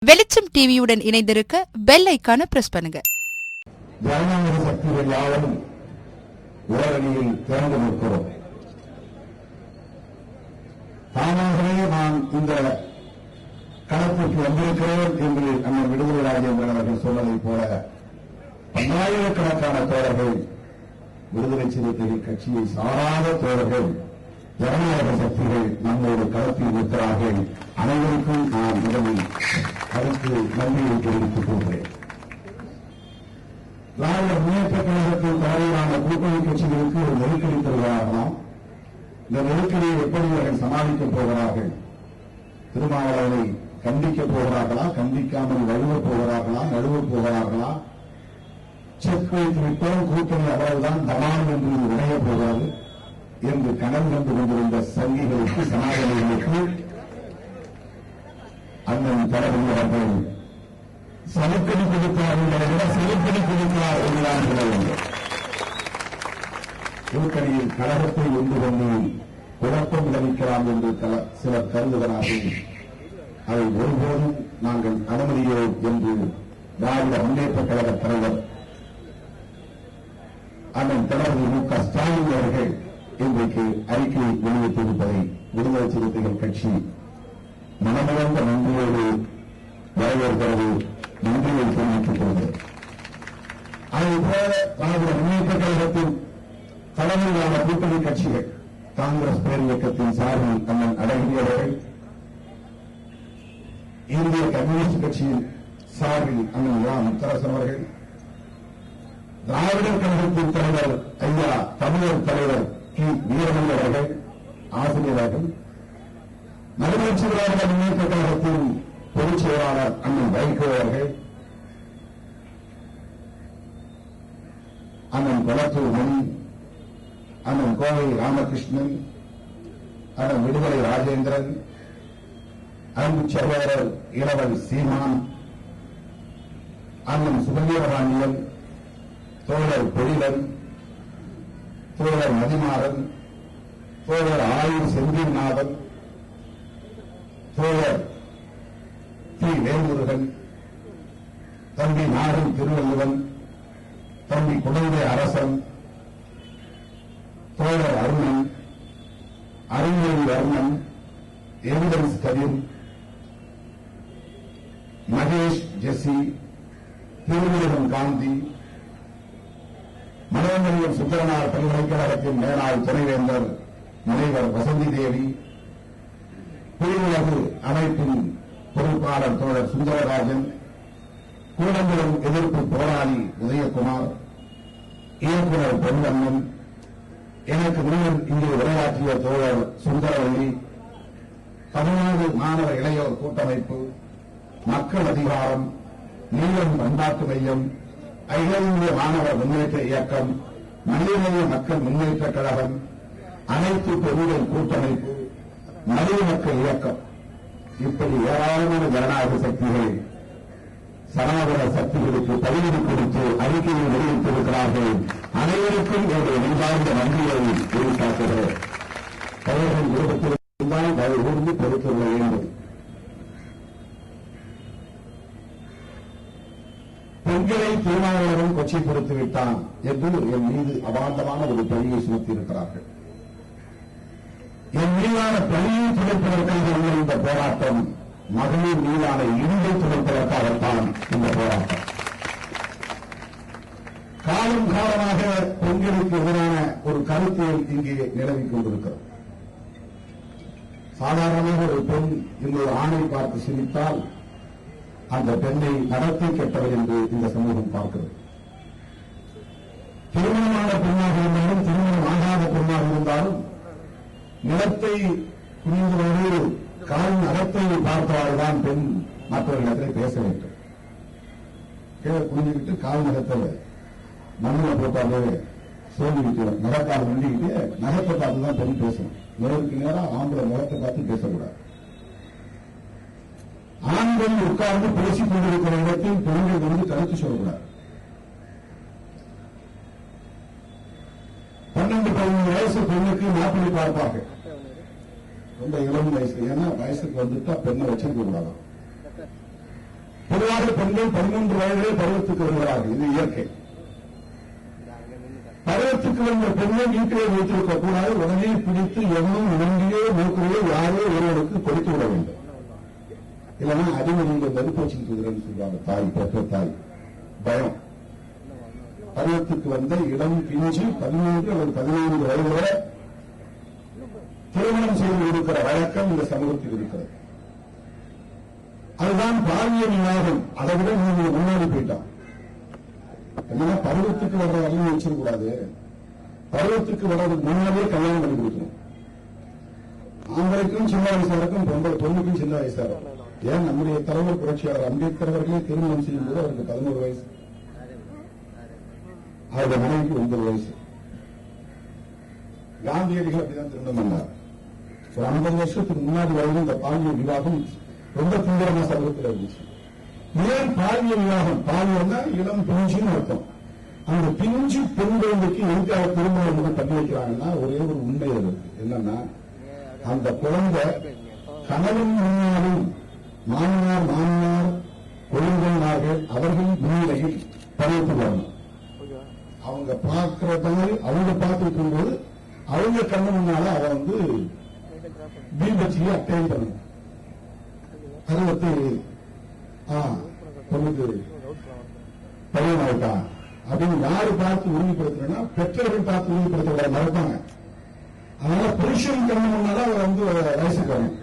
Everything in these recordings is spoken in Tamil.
வெளிச்சம் டிவியுடன் இணைந்திருக்க பெல் ஐக்கான பிரஸ் பண்ணுங்க. ஜனநாயக சக்திகள் யாரும் ஓரணியில் திறந்து நிற்கிறோம். தானாகவே நான் இந்த களத்திற்கு வந்திருக்கிறேன் என்று அண்ணன் விடுதலை ராஜேந்திரன் அவர்கள் சொன்னதைப் போல பல்லாயிரக்கணக்கான தோழர்கள், விடுதலை சிறுத்தைகள் கட்சியை சாராத தோழர்கள், ஜனநாயக சக்திகள் நம்மோடு களத்தில் நிற்கிறார்கள். அனைவருக்கும் நான் முதலில் அதற்கு நன்றியை தெரிவித்துக் கொள்கிறேன். திராவிட முன்னேற்ற கழகத்தின் தலைவரான கூட்டணி கட்சிகளுக்கு ஒரு நெருக்கடி தருவார்களாம். இந்த நெருக்கடியை எப்படி அவர்கள் சமாளிக்கப் போகிறார்கள்? திருமாவளவனை கண்டிக்கப் போகிறார்களா? கண்டிக்காமல் நழுவப் போகிறார்களா? நழுவப் போகிறார்களா? செக் வைத்து விட்டோம், கூட்டணி அவ்வளவுதான், தமாம் என்று இணையப் போகிறது என்று கனவு கண்டு கொண்டிருந்த சங்கிகளுக்கு, சனாதனிகளுக்கு அண்ணன் தளபதி அவர்கள் சலுக்கடி கொடுத்தார் என்பதை விட செலுக்கடி கொடுத்தார் என்றுதான் சொல்ல வேண்டும். கூட்டணியில் கழகத்தை ஒன்று கொண்டு குழப்பம் விளைவிக்கலாம் என்று சிலர் கருதுகிறார்கள். அதை ஒருபோதும் நாங்கள் அனுமதியோம் என்று திராவிட முன்னேற்ற கழக தலைவர் அண்ணன் தளபதி மு.க. ஸ்டாலின் அவர்கள் இன்றைக்கு அறிக்கையை வெளியிட்டிருப்பதை விடுதலை சிறுத்தைகள் கட்சி மனமளந்த நன்றியோடு வரவேற்கிறது, நன்றியை தெரிவித்துக் கொள்கிறது. அதேபோல திராவிட முன்னேற்ற கழகத்தின் தலைமையிலான கூட்டணி கட்சிகள், காங்கிரஸ் பேர் இயக்கத்தின் சார்பில் அண்ணன் அழகிரி அவர்கள், இந்திய கம்யூனிஸ்ட் கட்சியின் சார்பில் அண்ணன் யா முத்தரசன் அவர்கள், திராவிடர் கழகத்தின் தலைவர் ஐயா தமிழர் தலைவர் கி. வீரமணி அவர்கள் ஆசிரியர்கள், மறுமலர்ச்சி திராவிட முன்னேற்ற கழகத்தின் பொதுச் செயலாளர் அண்ணன் வைகோ அவர்கள், அண்ணன் கொளத்தூர் மணி, அண்ணன் கோவை ராமகிருஷ்ணன், அண்ணன் விடுதலை ராஜேந்திரன், அன்பு சகோதரர் இளவல் சீமான், அண்ணன் சுகந்திரபாண்டியன், தோழர் பொழிலன், தோழர் மதிமாறன், தோழர் ஆயூர் செந்தில்நாதன், தோழர் தி. வேல்முருகன், தம்பி நாகன் திருவள்ளுவன், தம்பி குழந்தை அரசன், தோழர் அருணன், அறிஞர் அருணன், எவிடன்ஸ் கதிர், மகேஷ் ஜெசி, திருமுருகன் காந்தி, மனோன்மணியம் சுந்தரனார் பல்கலைக்கழகத்தின் மேலாள் துணைவேந்தர் முனைவர் வசந்தி தேவி, புலியுலகு அமைப்பின் பொறுப்பாளர் தோழர் சுந்தரராஜன், கூடங்குளம் எதிர்ப்பு போராளி உதயகுமார், இயக்குநர் பொன்வண்ணன், எனக்கு முன்னர் இங்கே உரையாற்றிய தோழர் சுந்தரவல்லி, தமிழ்நாடு மாணவர் இளையோர் கூட்டமைப்பு, மக்கள் அதிகாரம், நீளம் பண்பாட்டு மையம், அகில இந்திய மாணவர் முன்னேற்ற இயக்கம், மனிதநேய மக்கள் முன்னேற்ற கழகம், அனைத்து பெண்கள் கூட்டமைப்பு, மனித மக்கள் இயக்கம், இப்படி ஏராளமான ஜனநாயக சக்திகள் சனாதன சக்திகளுக்கு பதிலடி கொடுத்து அறிக்கையை வெளியிட்டிருக்கிறார்கள். அனைவருக்கும் என்னுடைய நெஞ்சார்ந்த நன்றியை வெளிக்காட்டுகிறேன். தலைவர்கள் விருப்பத்தில்தான் தயவு கூர்ந்து பொறுத்துள்ள வேண்டும். பெண்களை திருமாவளவன் கொச்சைப்படுத்தி விட்டான் என்று என் மீது அபாண்டமான ஒரு பழியை சுமத்தியிருக்கிறார்கள். என் மீதான பழியை துடைப்பதற்காக உள்ள இந்த போராட்டம் மகளிர் மீதான இழிவை துடைப்பதற்காகத்தான் இந்த போராட்டம். காலம் காலமாக பெண்களுக்கு எதிரான ஒரு கருத்தியல் இங்கே நிலவிக் கொண்டிருக்கிறது. சாதாரணமாக ஒரு பெண் இன்னொரு ஆணை பார்த்து சிரித்தால் அந்த பெண்ணை நடத்தை கெட்டவர் என்று இந்த சமூகம் பார்க்கிறது. திருமணமான பெண்ணாக இருந்தாலும், திருமணம் ஆகாத பெண்ணாக இருந்தாலும், நிலத்தை குனிந்தவர்கள் கால் நகத்தை பார்த்தவாறுதான் பெண் மற்றவர்களிடத்தில் பேச வேண்டும். கீழே குனிஞ்சுக்கிட்டு கால் நகத்தை மண்ணில் போட்டாலே சோதிக்கிட்டு நகத்தால் முண்டிக்கிட்டு நகத்தை பார்த்துதான் பெண் பேசணும். நேருக்கு நேரம் ஆம்பளை முகத்தை பார்த்து பேசக்கூடாது. ஆண்கள் உட்கார்ந்து பேசிக் கொண்டிருக்கிற இடத்தில் பெண்கள் வந்து கருத்து சொல்லக்கூடாது. 12-15 வயசு பெண்ணுக்கு மாப்பிள்ளை பார்ப்பார்கள். ரொம்ப இளம் வயசு, ஏன்னா வயசுக்கு வந்துட்டா பெண்ணை வச்சிருக்க கூடாது. பொதுவாக பெண்கள் 13 வயதிலே பருவத்துக்கு வருகிறார்கள். இது இயற்கை. பருவத்துக்கு வந்த பெண்ணை வீட்டிலே வைத்திருக்க கூடாது. உடனே பிடித்து எவனும் நன்றியோ மூக்கிலேயோ யாரோ ஒருவருக்கு கொடுத்து விட வேண்டும். இல்லைன்னா அடிமை நீங்க தடுப்பூசிக்கிறேன்னு சொல்லுவாங்க. தாய் பெற்ற தாய் பயம். பருவத்துக்கு வந்த இளம் பிஞ்சு 13 அல்லது 14 வயது வரை திருமணம் செய்து இருக்கிற வழக்கம் இந்த சமூகத்தில் இருக்கிறது. அதுதான் பாலியல் விவாகம். அதை விட நீங்க முன்னாடி போயிட்டோம். என்னன்னா பருவத்துக்கு வர்ற வரையும் வச்சிடக்கூடாது. பருவத்துக்கு வர்றதுக்கு முன்னாடியே கல்யாணம் பண்ணி கொடுக்கணும். ஆம்பளைக்கும் சின்ன வயசா இருக்கும், பொண்ணுக்கும் சின்ன வயசா இருக்கும். ஏன் நம்முடைய தலைவர் புரட்சியாளர் அம்பேத்கர் அவர்களே திருமணம் செய்யும் போது அவருக்கு 11 வயசு, அவருடைய மனைவிக்கு 9 வயசு. காந்தியடிகள் அப்படிதான் திருமணம் பண்ணார். ஒரு 50 வருஷத்துக்கு முன்னாடி வரைக்கும் இந்த பாலியல் விவாகம் ரொம்ப தீவிரமா சமூகத்தில் இருந்துச்சு. ஏன் பாலியல் விவாகம்? பாலியல்னா இளம் பிஞ்சுன்னு அர்த்தம். அந்த பிஞ்சு பெண் குழந்தைக்கு எதுக்காக திருமணம் பண்ணி வைக்கிறாங்கன்னா ஒரே ஒரு உண்மை அது என்னன்னா, அந்த குழந்தை கணவன் முன்னாலும் மாமனார் கொழுந்தனார்கள் அவர்கள் முன்னிலையில் பணித்து வரணும். அவங்க பார்க்கிற மாதிரி அவங்க பார்த்துட்டு இருக்கும்போது அவங்க கண்ணு முன்னால அவன் தீபச்சியை அட்டைன் பண்ணணும். பொண்ணுக்கு பையன் ஆயிட்டான் அப்படின்னு யாரு பார்த்து உறுதிப்படுத்தினா பெற்றோர்கள் பார்த்து உறுதிப்படுத்த மறப்பாங்க. அதனால புருஷன் கண்ணு முன்னால அவர் வயசுக்கு வரணும்.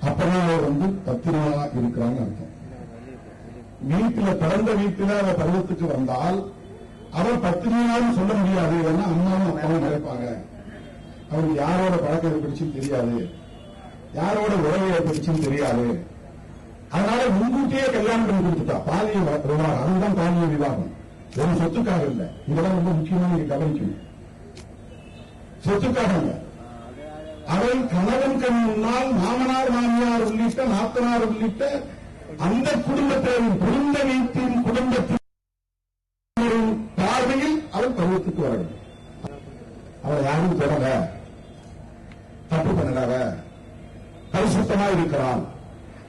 அப்பதான் அவர் பத்திரமா இருக்கிறான்னு அர்த்தம். வீட்டுல பிறந்த வீட்டுல அவர் பருவத்துக்கு வந்தால் அவர் பத்திரிகையாலும் சொல்ல முடியாது. ஏன்னா அம்மாவும் அப்பாவும் நினைப்பாங்க அவருக்கு யாரோட பழக்கம் ஏற்படுச்சுன்னு தெரியாது, யாரோட உறவு ஏற்படுச்சுன்னு தெரியாது. அதனால முன்கூட்டியே கல்யாணம் பண்ணி கொடுத்துட்டா. பாலியல் விவாகம், அதுதான் பாலியல் விவாகம். ஒரு சொத்துக்காக இல்ல. இதெல்லாம் ரொம்ப முக்கியமா நீங்க கவனிக்கணும். சொத்துக்காக இல்ல. அவன் கணவன் கண் முன்னால் மாமனார் மாமியார் உள்ளிட்ட நாத்தனார் உள்ளிட்ட அந்த குடும்பத்தின் குடும்ப வீட்டின் குடும்பத்தின் பார்வையில் அவர் பருவத்துக்கு வரணும். அவர் யாரும் தொடர தப்பு பண்ணார பரிசுத்தமாக இருக்கிறார்.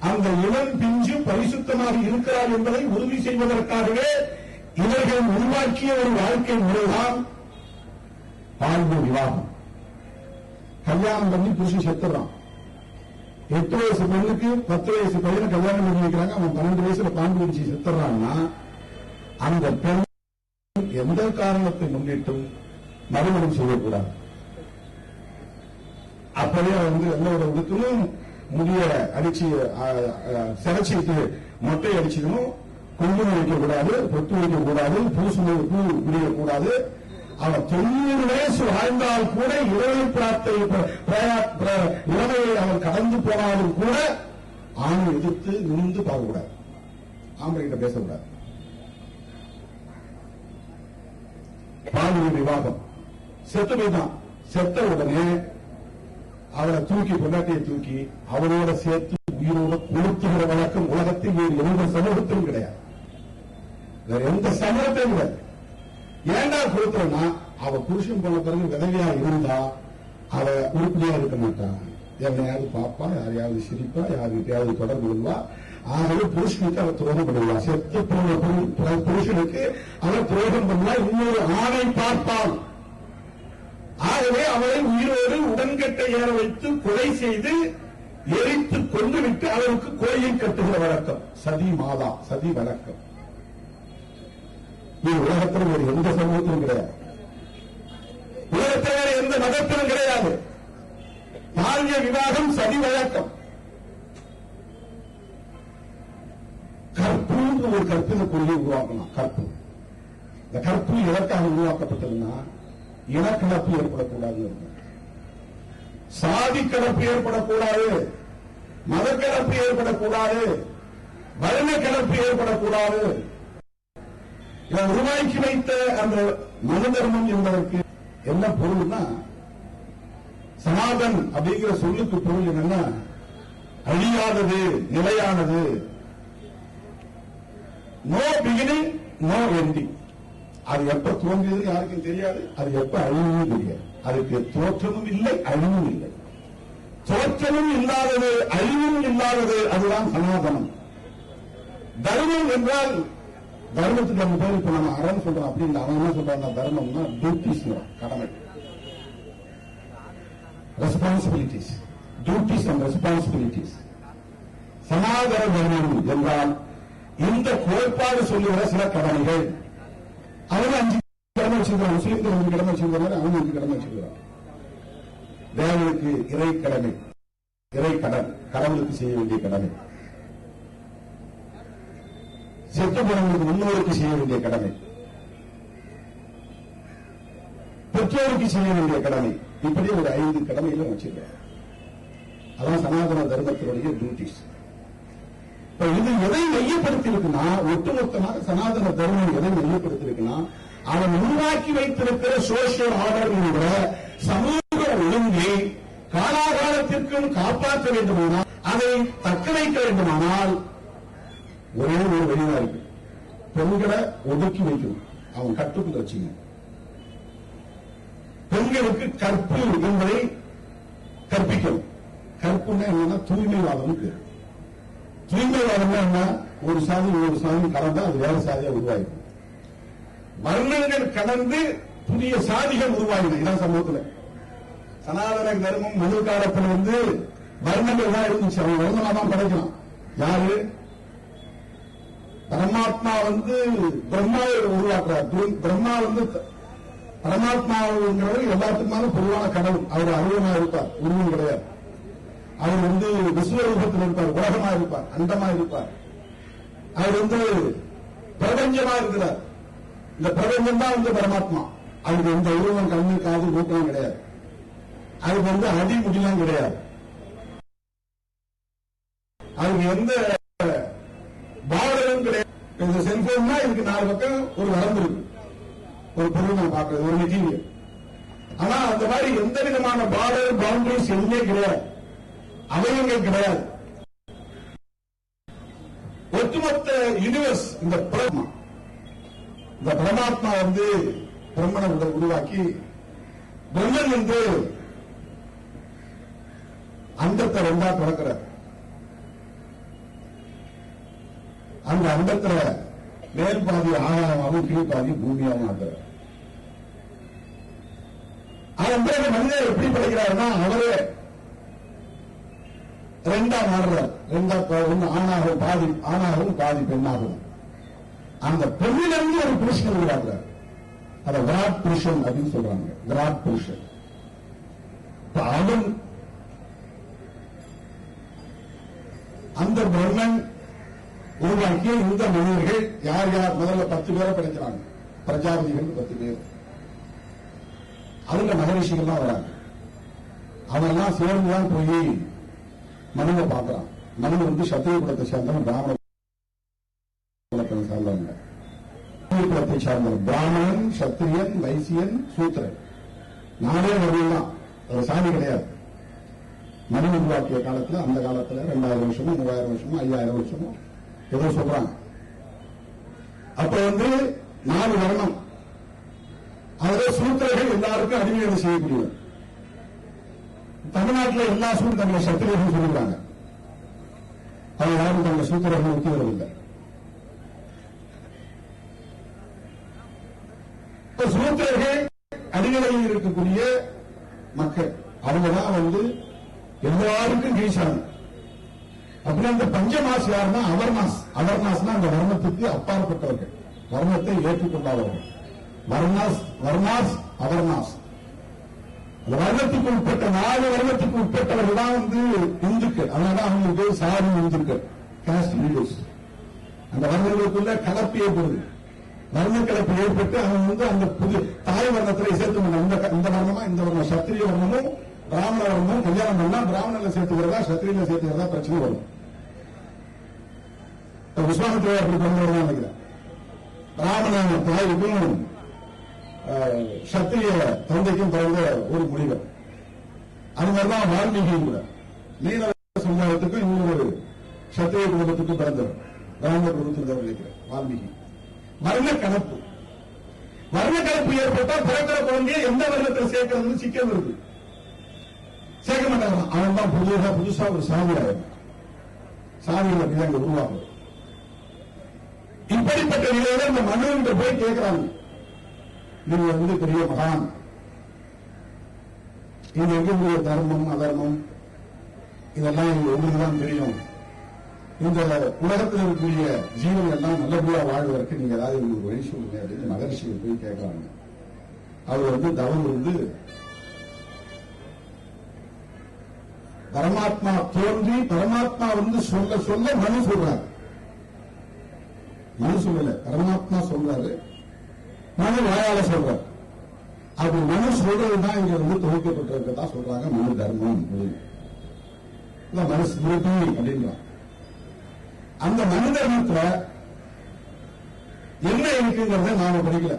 அந்த இளம் பிஞ்சு பரிசுத்தமாக இருக்கிறார் என்பதை உறுதி செய்வதற்காகவே இவர்கள் உருவாக்கிய ஒரு வாழ்க்கை முறைதான் பாலியல் விவாகம். கல்யாணம் பண்ணி புருஷன் செத்துறான். 8 வயசு பெண்ணுக்கு 10 வயசு பையனை கல்யாணம் பண்ணி வைக்கிறாங்க. அவன் 12 வயசுல பாம்பு பிடிச்சி செத்துறான்னா அந்த பெண் எந்த காரணத்தை முன்னிட்டும் மறுமணம் செய்யக்கூடாது. அப்பவே எல்லோட உடுக்கணும், முடிய அடிச்சு சிறைச்சிட்டு மொட்டை அடிச்சுக்கணும், குங்குமம் வைக்கக்கூடாது, பொட்டு வைக்கக்கூடாது, பூ முடியக்கூடாது. அவன் 90 வயசு வாழ்ந்தால் கூட இளமையை அவன் கடந்து போனாலும் கூட ஆணை எதிர்த்து நிமிர்ந்து பார்க்கக்கூடாது. ஆம்பளை கிட்ட பேசக்கூடாது. பாலியல் விவாகம் செத்து போய்தான். செத்த உடனே அவரை தூக்கி பொண்டாட்டியை தூக்கி அவரோட சேர்த்து உயிரோட கொளுத்துகிற வழக்கம் உலகத்தில் வேறு எந்த சமூகத்திலும் கிடையாது. வேற எந்த சமூகத்திலும் கிடையாது. ஏண்டா கொளுத்துறனா, அவ புருஷன் போன பிறகு விதவையா இருந்தா அவ உறுப்பினியா இருக்க மாட்டான். எவனையாவது பாப்பா, யாரையாவது சிரிப்பா, யாருக்கிட்டையாவது தொடர்பு கொள்வா. ஆகவே புருஷனுக்கு அவர் துரோகம் பண்ணுவா. செத்து போன புருஷனுக்கு அவர் துரோகம் பண்ணா இன்னொரு ஆணை பார்ப்பாள். ஆகவே அவரை உயிரோடு உடன்கட்டை ஏற வைத்து கொலை செய்து எரித்து கொண்டுவிட்டு அவருக்கு கோயில் கட்டுகிற வழக்கம் சதி மாதா, சதி வழக்கம். இது உலகத்தில் வேறு எந்த சமூகத்திலும் கிடையாது. உலகத்தில் வேறு எந்த மதத்திலும் கிடையாது. பாலியல் விவாகம் சதி வழக்கம். கற்பு ஒரு கற்பின பொருளை உருவாக்கணும். கற்பு, இந்த கற்பு எதற்காக உருவாக்கப்பட்டதுன்னா இனக்கலப்பு ஏற்படக்கூடாது, சாதி கலப்பு ஏற்படக்கூடாது, மதக்கலப்பு ஏற்படக்கூடாது, வர்ண கலப்பு ஏற்படக்கூடாது. இதை உருவாக்கி வைத்த அந்த மனு தர்மம் என்பதற்கு என்ன பொருள்னா, சனாதன் அப்படிங்கிற சொல்லுக்கு பொருள் என்னன்னா அழியாதது, நிலையானது. No beginning, no ending. அது எப்ப தோன்றியது யாருக்கும் தெரியாது, அது எப்ப அழிவும் தெரியாது. அதுக்கு தோற்றமும் இல்லை, அழிவும் இல்லை. தோற்றமும் இல்லாதது, அழிவும் இல்லாதது, அதுதான் சனாதனம். தர்மம் என்றால் தர்மத்துக்கு அந்த பேர் இப்ப நம்ம அறம் சொல்றோம் அப்படின்னு அவன் என்ன சொல்றாங்க, தர்மம்னா டியூட்டிஸ், கடமை, ரெஸ்பான்சிபிலிட்டிஸ், டியூட்டிஸ் அண்ட் ரெஸ்பான்சிபிலிட்டிஸ். சனாதன தர்மம் என்றால் இந்த கோட்பாடு சொல்லுகிற சில கடமைகள். அவங்க 5 கடமை வச்சிருக்கிறாங்க, முஸ்லீம்கள் 5 கடமை வச்சிருக்கிறாங்க, அவங்க 5 கடமை வச்சிருக்கிறாங்க. தேவனுக்கு இறை கடமை, இறை கடன், கடவுளுக்கு செய்ய வேண்டிய கடமை, செத்து போனவங்களுக்கு முன்னோருக்கு செய்ய வேண்டிய கடமை, பெற்றோருக்கு செய்ய வேண்டிய கடமை, இப்படி ஒரு 5 கடமைகளை வச்சிருக்காங்க. அதான் சனாதன தர்மத்தினுடைய டியூட்டிஸ். இது எதை மையப்படுத்தி இருக்குன்னா, ஒட்டுமொத்தமாக சனாதன தர்மம் எதை மையப்படுத்தி இருக்குன்னா, அவன் உருவாக்கி வைத்திருக்கிற சோசியல் ஆர்டர் என்கிற சமூக ஒழுங்கை காலாகாலத்திற்கும் காப்பாற்ற வேண்டுமானால், அதை தக்க வைக்க வேண்டுமானால் ஒரே ஒரு வழிதான் இருக்கு. பெண்களை ஒதுக்கி வைக்கணும், அவன் கட்டுக்குள்ள வச்சுங்க. பெண்களுக்கு கற்பு என்பதை கற்பிக்கணும். கற்புன்னா என்னன்னா தூய்மைவாதம் பேர். தூய்மைவாதம் என்ன, ஒரு சாதி கலந்தா அது வேற சாதியா உருவாயிருக்கும். வர்ணங்கள் கடந்து புதிய சாதிகள் உருவாயின. இதான் சமூகத்தில் சனாதன தர்மம் மனு காலத்தில் வர்ணங்கள் தான் இருந்துச்சு. அவன் வர்ணமா தான் படைக்கலாம். யாரு? பரமாத்மா பிரம்மாவை உருவாக்குறார். பிரம்மா பரமாத்மாவுங்கிறவர் எல்லாத்துக்குமான பொதுவான கடவுள். அவர் அருவமா இருப்பார், உருவம் கிடையாது. அவர் விஸ்வரூபத்தில் இருப்பார், உலகமா இருப்பார், அண்டமா இருப்பார். அவர் பிரபஞ்சமா இருக்கிறார். இந்த பிரபஞ்சம் தான் பரமாத்மா. அவருக்கு எந்த உருவம், கண்ணு, காது, மூக்கம் கிடையாது. அதுக்கு அடி முடியலாம் கிடையாது. அதுக்கு எந்த பார்டரும் கிடையாது. இந்த செல்போன்னா இதுக்கு 4 பக்கம் ஒரு வரம்பு இருக்கு, ஒரு பொருள் நான் பார்க்கறது, ஒரு மெட்டீரியல். ஆனா அந்த மாதிரி எந்த விதமான பார்டர், பவுண்டரிஸ் எதுவுமே கிடையாது, அவயங்கள் கிடையாது. ஒட்டுமொத்த யூனிவர்ஸ் இந்த பரமாத்மா பிரம்மனை உருவாக்கி, பிரம்மன் அண்டத்தை 2ஆ பிறக்கிறார். அந்த அண்டத்துல மேல் பாதி ஆகாயமாகவும் கீழ் பாதி பூமியாகவும் ஆகிறார். அதன் பிறகு மனிதர் எப்படி படைக்கிறாருன்னா, அவரே 2ஆ மாறுறார். 2 ஆணாகவும் பாதி பெண்ணாகவும். அந்த பெண்ணிலிருந்து ஒரு புருஷன் உருவாக்குறார். அதை விராட் புருஷன் அப்படின்னு சொல்றாங்க. விராட் புருஷன். அவன் அந்த பிரம்மன் உருவாக்கிய இந்த மனிதர்கள் யார் யார்? முதல்ல 10 பேரை படைக்கிறாங்க. பிரஜாபதிகள் 10 பேர். அதுல மகரிஷிகள் தான் வராங்க. அவெல்லாம் சேர்ந்துதான் போய் மனுவை பார்க்கிறான். மனு சத்திரிய குலத்தை சேர்ந்தவன், பிராமண குலத்தை சார்ந்தவங்க. குலத்தை சார்ந்தவன் பிராமணன், சத்திரியன், வைசியன், சூத்திரன். 4 வகையில் தான். ஒரு சாமி கிடையாது. மனு உருவாக்கிய காலத்துல, அந்த காலத்துல 2000 வருஷமோ 3000 வருஷமோ 5000 வருஷமோ ஏதோ சொல்றாங்க. அப்ப 4 வர்ணம். அதுல சூத்திரர்கள் எல்லாருக்கும் அடிமையை செய்யக்கூடியவர். தமிழ்நாட்டில் எல்லா தங்களை சத்திரியர்கள் சொல்லுகிறாங்க. அவங்க யாரும் தங்களை சூத்திரர்கள் ஒத்துவதில்லை. சூத்திரர்கள் அடிநிலையில் இருக்கக்கூடிய மக்கள், அவங்கதான் எல்லாருக்கும் கீழ்ச்சாங்க. அப்படி அந்த பஞ்சமாஸ் யாருன்னா அவர்மாஸ். அவர்மாஸ்னா அந்த வர்ணத்துக்கு அப்பாற்பட்டவர்கள், வர்ணத்தை ஏற்றுக்கொண்டாதவர்கள். வர்ணாஸ் அவர்மாஸ். அந்த வர்ணத்துக்கு உட்பட்ட 4 வர்ணத்துக்கு உட்பட்டவர்கள் தான் இந்துக்கள். அதனால அவங்களுக்கு சாதி இந்துக்கள், காஸ்ட் லீடர்ஸ். அந்த வர்ணங்களுக்குள்ள கலப்பு ஏற்படுது. வர்ண கலப்பு ஏற்பட்டு அவன் அந்த புதிய தாய் வர்ணத்திலே சேர்த்து இந்த வர்ணமா இந்த வர்ணம், சத்திரிய வர்ணமும் பிராமண வர்ணமும் கல்யாணம் பண்ணா பிராமணர்ல சேர்த்துக்கிறதா சத்திரியில சேர்த்துக்கிறதா பிரச்சனை வரும். விஸ்வாமித்திரர் அப்படி பண்ணதான் நினைக்கிறேன். பிராமண தாய்க்கும் சத்திரிய தந்தைக்கும் பிறந்த ஒரு முனிவர். அது மாதிரிதான் வால்மீகியும் கூட மீனவ சமுதாயத்துக்கும் இன்னொரு சத்திரிய குடும்பத்துக்கும் பிறந்தவர். பிராமண குடும்பத்தில் நினைக்கிறேன் வால்மீகி. வர்ண கலப்பு ஏற்பட்டால் பிறக்கிற குழந்தைய எந்த வர்ணத்தில் சேர்க்கிறது சிக்கல் இருக்கு. சேர்க்க மாட்டாங்க. அவன் தான் புதுசா ஒரு சாதி ஆகும். சாதிகள் அப்படிதான் உருவாகும். இப்படிப்பட்ட நிலையில இந்த மனு போய் கேட்கிறாங்க, நீங்க பெரிய மகான், இங்க இருக்கக்கூடிய தர்மம் அதர்மம் இதெல்லாம் உங்களுக்கு தான் தெரியும். இந்த உலகத்தில் இருக்கக்கூடிய ஜீவன் எல்லாம் நல்லபடியா வாழ்வதற்கு நீங்க ஏதாவது உங்களுக்கு வழி சொல்லுங்க அப்படின்னு மகரிஷிகள் போய் கேட்கறாங்க. அவர் தவம் இருந்து பரமாத்மா தோன்றி பரமாத்மா சொல்ல சொல்ல மனு சொல்றாரு. மனு சொல்லல, பரமாத்மா சொல்றாரு, மனு வாயால சொல்றாரு. அப்படி மனு சொல்றதுதான் இங்க தொகுக்கப்பட்டிருக்கதா சொல்றாங்க. மனு தர்மம், மனு ஸ்மிருதி அப்படின்றாங்க. அந்த மனு தர்மத்துல என்ன இருக்குங்கிறத நாம படிக்கல,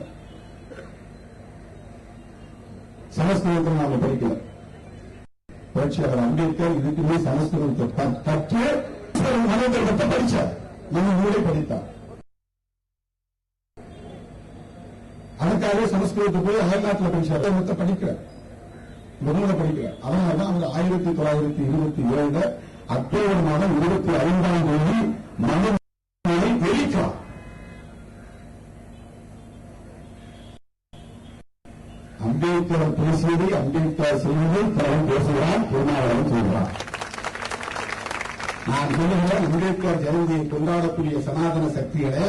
சமஸ்கிருதத்தில் நாம படிக்கல. புரட்சியாளர் அம்பேத்கர் இதுக்குமே சமஸ்கிருதத்தை கற்று மனு தர்மத்தை படிச்சார், மனு நூலை படித்தார். அதுக்காக சமஸ்கிருதத்தை போய் அயல்நாட்டில் படிச்சார், மொத்த படிக்கிறார், நூலை படிக்கிறார். அதனாலதான் அவர் 1927 அக்டோபர் மாதம் 25ஆம் தேதி மனு நூலை வெளிக்கிறார். அம்பேத்கர் பேசியதை அம்பேத்கர் செய்வதை தரம் பேசுகிறான், திருமாவளவன் சொல்கிறான். நான் சொல்லுகிறேன், அம்பேத்கர் ஜெயந்தியை கொண்டாடக்கூடிய சனாதன சக்திகளே,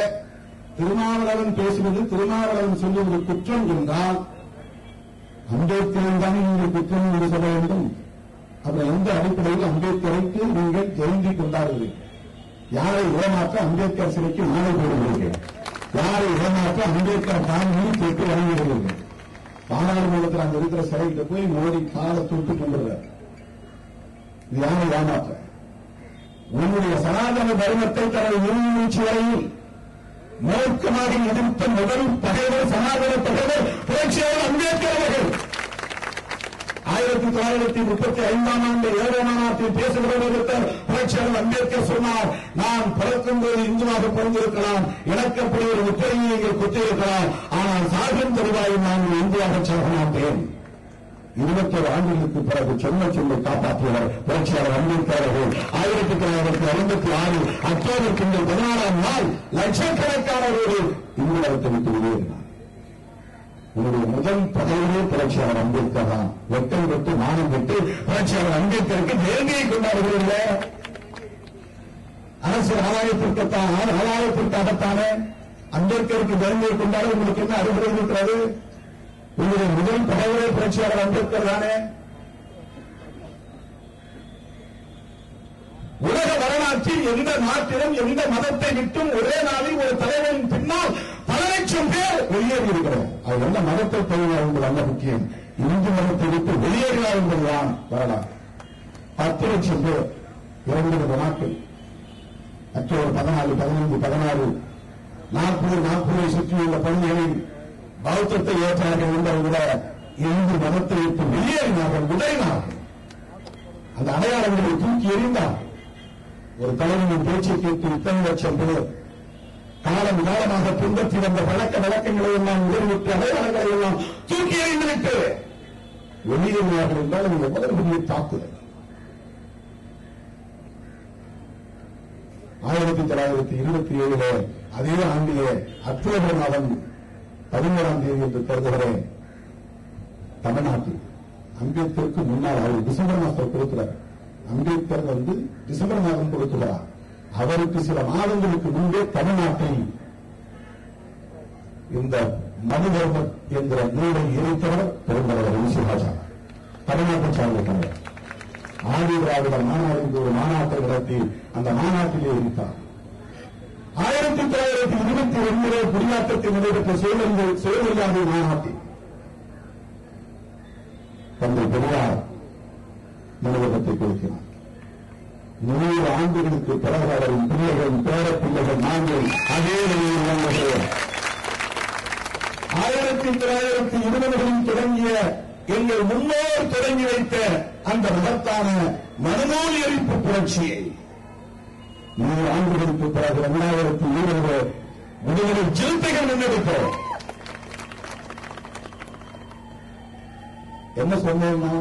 திருமாவளவன் பேசுவது திருமாவளவன் சொல்லுவது குற்றம் என்றால் அம்பேத்கரின் தானே நீங்கள் குற்றம் என்று சொல்ல வேண்டும். அப்புறம் எந்த அடிப்படையில் அம்பேத்கருக்கு நீங்கள் ஜெயந்தி கொண்டாடுகிறீர்கள்? யாரை ஏமாற்ற அம்பேத்கர் சிலைக்கு மாலை போடுகிறீர்கள்? யாரை ஏமாற்ற அம்பேத்கர் தானே கேட்டு வழங்குகிறீர்கள்? பாராளுமன்றத்தில் அங்க இருக்கிற சிலைகிட்ட போய் மோடி காலை தூக்கி கொண்டுறார். இது யாரை ஏமாற்ற? உன்னுடைய சனாதன தர்மத்தை தனது இறுதி மூச்சு வரையில் மூர்க்கமாக எதிர்த்த முதல் பகைவர், சனாதன பகைவர் புரட்சியாளர் அம்பேத்கர் அவர்கள். 1935ஆம் ஆண்டு 7ஆம் மாதத்தில் பேசுகிறவர்களுக்கு புரட்சியாளர் அம்பேத்கர் சொன்னார், நான் பிறக்கும்போது இந்துவாக பிறந்திருக்கலாம், எனக்கு அப்படி ஒரு உத்தரவை நீங்கள் குத்திருக்கலாம், ஆனால் சாகும் தருவாயில் நான் இந்துவாக சாக மாட்டேன். 21 ஆண்டுகளுக்கு பிறகு சொன்ன சொல்லை காப்பாற்றியவர் புரட்சியாளர் அம்பேத்கர் அவர்கள். 1966 அக்டோபர் திங்கள் 16ஆம் நாள் லட்சக்கணக்கானவர்கள் இந்தியாவை விட்டு வெளியேறினார். உங்களுடைய முதல் பதவியே புரட்சியாளர் அம்பேத்கர் தான். வெட்டம் விட்டு மானம் விட்டு புரட்சியாளர் அம்பேத்கருக்கு ஜெயந்தியை கொண்டாடுகிறீர்கள். அரசு ஆதாயத்திற்காகத்தானே அம்பேத்கருக்கு ஜெயந்தியை கொண்டாட உங்களுக்கு என்ன அறுவடை இருக்கிறது? உங்களுடைய முதல் பதவியே புரட்சியாளர் அம்பேத்கர் தானே. உலக வரலாற்றில் எந்த நாட்டிலும் எந்த மதத்தை விட்டும் ஒரே நாளில் ஒரு தலைவரின் பின்னால் பல லட்சம் பேர் வெளியேறி இருக்கிறோம். அது எந்த மதத்தை தழுவினார் என்பது அல்ல முக்கியம், இந்து மதத்தை விட்டு வெளியேறினார் என்பதுதான் வரலாறு. 10 லட்சம் பேர் 2 நாட்கள், அக்டோபர் 14, 15, 16, 40 சுற்றியுள்ள பகுதிகளில் பௌத்தத்தை ஏற்றார்கள் என்பதை விட இந்து மதத்தை விட்டு வெளியேறினார்கள், உடையினார்கள், அந்த அடையாளங்களை தூக்கி எறிந்தார்கள். ஒரு தலைவனின் பேச்சை கேட்டு இத்தனை லட்சம் பேர் காலம் காலமாக பின்பற்றி வந்த பழக்க வழக்கங்களை எல்லாம் உதவிவிட்டு அடையாளங்களை எல்லாம் தூக்கி எறிந்துவிட்டு வெளியேறினார்கள் என்றால் அது எவ்வளவு பெரிய தாக்குதல். 1927 அதே ஆண்டிலே அக்டோபர் மாதம் 11ஆம் தேதி என்று கருதுகிறேன், தமிழ்நாட்டில் அம்பேத்கருக்கு முன்னால் அவர் டிசம்பர் மாதம் கொடுக்கிறார். அம்பேத்கர் டிசம்பர் மாதம் கொடுக்கிறார். அவருக்கு சில மாதங்களுக்கு முன்பே தமிழ்நாட்டில் இந்த மனுதர்மர் என்கிற நூலை இறைத்தவர் பெருந்தலைவர் சிவாஜா, தமிழ்நாட்டை சார்ந்த ஆதி திராவிட மாநாடு ஒரு மாநாட்டை நடத்தி அந்த மாநாட்டிலே இருந்தார். 1922 குடியாத்தத்தில் நடைபெற்ற சுயமரியாதை மாநாட்டில் தந்தை பெரியார் மனிதத்தை கொடுக்கிறார். 100 ஆண்டுகளுக்கு பிறகு அவரின் பிள்ளைகள், பேரப்பிள்ளைகள், நாங்கள் அதே நிலையில் வாழ்கிறோம். 1920களில் தொடங்கிய எங்கள் முன்னோர் தொடங்கி வைத்த அந்த மகத்தான மனநூல் எரிப்பு புரட்சியை 100 ஆண்டுகளுக்கு பிறகு 2020 விடுதலை சிறுத்தைகள் முன்னெடுத்தோம். என்ன சொன்னோம்னா,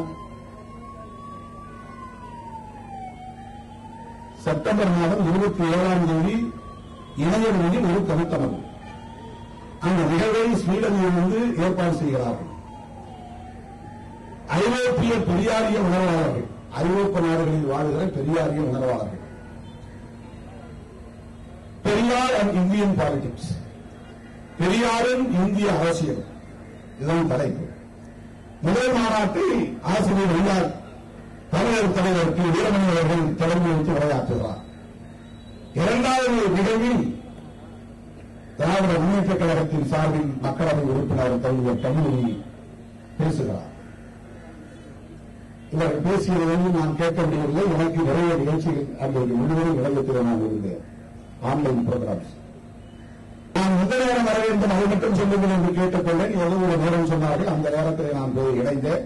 செப்டம்பர் மாதம் 27ஆம் தேதி இணையவழியில் ஒரு கருத்தரங்கு. அந்த நிகழ்வை ஸ்வீடனில் வந்து ஏற்பாடு செய்கிறார்கள். ஐரோப்பிய பெரியாரிய உணர்வாளர்கள், ஐரோப்பிய நாடுகளில் வாழ்கிற பெரியாரிய உணர்வாளர்கள், பெரியார் அண்ட் இந்தியன் பாலிடிக்ஸ், பெரியாரின் இந்திய அரசியல், இதுதான் தலைப்பு. முதல் மாநாட்டை ஆசிரியர் உள்ளார் தமிழர் தலைவர் கி. வீரமணி அவர்கள் தொடர்ந்து வைத்து உரையாற்றுகிறார். இரண்டாவது நிகழ்வில் திராவிட முன்னேற்ற கழகத்தின் சார்பில் மக்களவை உறுப்பினர் தலைவர் கனிமொழி பேசுகிறார். இவர்கள் பேசியதை நான் கேட்க முடியவில்லை. எனக்கு நிறைய நிகழ்ச்சிகள் அன்றைக்கு முழுவதும் நிலையத்தில் நான் இருந்தேன். Online programs. நான் எந்த நேரம் வர வேண்டும் அதை மட்டும் சொல்லுங்கள் என்று கேட்டுக்கொண்டேன். ஏதோ ஒரு நேரம் சொன்னார்கள். அந்த நேரத்தில் நான் போய் இணைந்தேன்.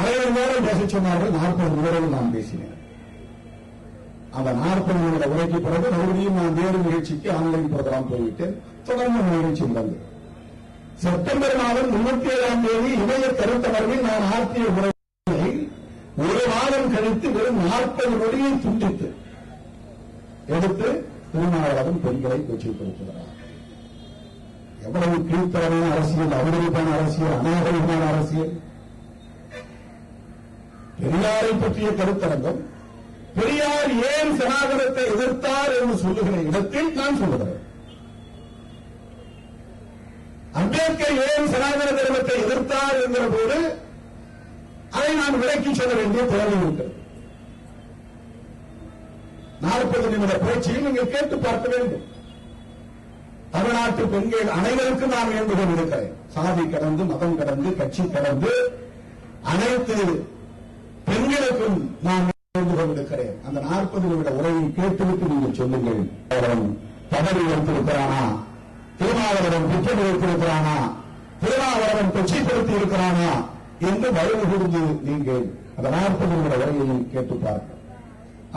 அரை மணி நேரம் பேச சொன்னார்கள். 40 நிமிடம் நான் பேசினேன். அந்த 40 நிமிட உரைக்கு பிறகு மறுபடியும் நான் வேறு நிகழ்ச்சிக்கு ஆன்லைன் புரோகிராம் போய்விட்டேன். தொடர்ந்து நிகழ்ச்சி நடந்தது. செப்டம்பர் மாதம் 37ஆம் தேதி இணைய கருத்தரங்கில் நான் ஆற்றிய உரையை ஒரு மாதம் கழித்து வெறும் 40 நொடியை துண்டித்து எடுத்து திருமாவளவன் பெண்களை கொச்சைப்படுத்துகிறார். எவ்வளவு கீழ்த்தரமான அரசியல், அவதரிப்பான அரசியல், அநாகரிகமான அரசியல். பெரியாரை பற்றிய கருத்தரங்கம், பெரியார் ஏன் சனாதனத்தை எதிர்த்தார் என்று சொல்லுகிற இடத்தில் நான் சொல்லுகிறேன். அம்பேத்கர் ஏன் சனாதன தர்மத்தை எதிர்த்தார் என்கிற போது அதை நான் விளக்கி சொல்ல வேண்டிய தேவை இருக்கிறது. 40 நிமிட பேச்சில் நீங்கள் கேட்டு பார்க்க வேண்டும். தமிழ்நாட்டு பெண்கள் அனைவருக்கும் நான் வேண்டுகோள் இருக்கிறேன். சாதி கடந்து, மதம் கடந்து, கட்சி கடந்து அனைத்து பெண்களுக்கும் நான் வேண்டுகோள் இருக்கிறேன். அந்த 40 நிமிட உரையை கேட்டுவிட்டு நீங்கள் சொல்லுங்கள். அவன் தவறு வைத்திருக்கிறானா, திருமாவளவன் குற்றம் வைத்திருக்கிறானா, திருமாவளவன் கொச்சைப்படுத்தி இருக்கிறானா என்று வயது கூர்ந்து நீங்கள் அந்த 40 நிமிட உரையை கேட்டு பார்க்க,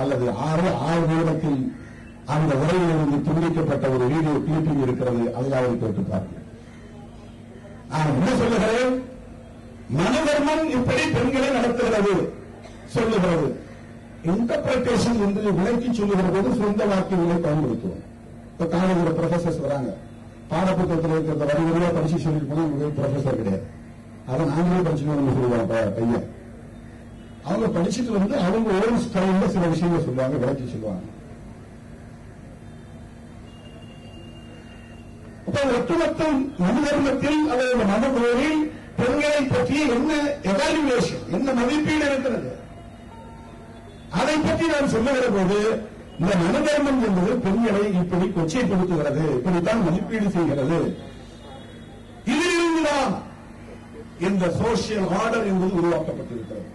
அல்லது 6 நிமிடத்தில் அந்த உரையிலிருந்து துண்டிக்கப்பட்ட ஒரு வீடியோ கிளிப்பிங் இருக்கிறது, அதையாவது கேட்டு பார்க்க. நான் என்ன சொல்லுகிறேன்? மனு தர்மம் இப்படி பெண்களை நடத்துகிறது சொல்லுகிறது. இன்டர்பிரேஷன் என்று விளக்கி சொல்லுகிற போது சொந்த வாக்கியங்களை பயன்படுத்துவோம். இப்ப காலேஜில் ப்ரொஃபசர்ஸ் வராங்க, பாடப்புத்தகத்தில் இருக்கிறத வரி வரியா படிச்சு சொல்லிட்டு போனா அவங்க ப்ரொஃபசர் கிடையாது. அதை நாங்களே படிச்சுக்கணும் சொல்லுவாங்க பையன். அவங்க படிச்சுட்டு வந்து அவங்க ஒரு ஸ்டைல சில விஷயங்கள் சொல்லுவாங்க, விளக்கி சொல்லுவாங்க. அப்ப ஒட்டுமொத்த மனு தர்மத்தில் அல்லது மனு நூலில் பெண்களை பற்றி என்ன எவாலுவேஷன், என்ன மதிப்பீடு இருக்கிறது, அதை பற்றி நான் சொல்லுகிற போது இந்த மனு தர்மம் என்பது பெண்களை இப்படி கொச்சைப்படுத்துகிறது, இப்படித்தான் மதிப்பீடு செய்கிறது. இதிலிருந்துதான் இந்த சோசியல் ஆர்டர் என்பது உருவாக்கப்பட்டிருக்கிறது.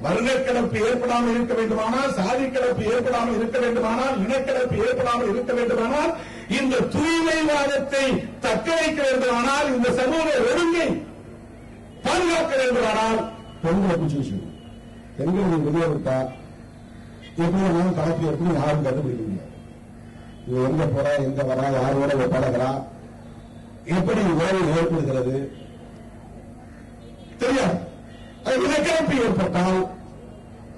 வர்ணக்கலப்பு ஏற்படாமல் இருக்க வேண்டுமானால், சாதி கலப்பு ஏற்படாமல் இருக்க வேண்டுமானால், இனக்கலப்பு ஏற்படாமல் இருக்க வேண்டுமானால், இந்த தூய்மைவாதத்தை தக்க வைக்க வேண்டுமானால், இந்த சமூக ஒழுங்கை பாதுகாக்க வேண்டுமானால் பெண்களை பிடிச்சி வச்சுக்கணும். பெண்களை வெளியே விட்டால் எப்படி வேணாலும் கலப்பு எப்படி யாரும் கண்டுபிடிக்க முடியாது. இவ எங்க போறா, எங்க வரா, யாரோட பழகிறா, எப்படி உறவு ஏற்படுகிறது தெரியாது. இனக்கலப்பு ஏற்பட்டால்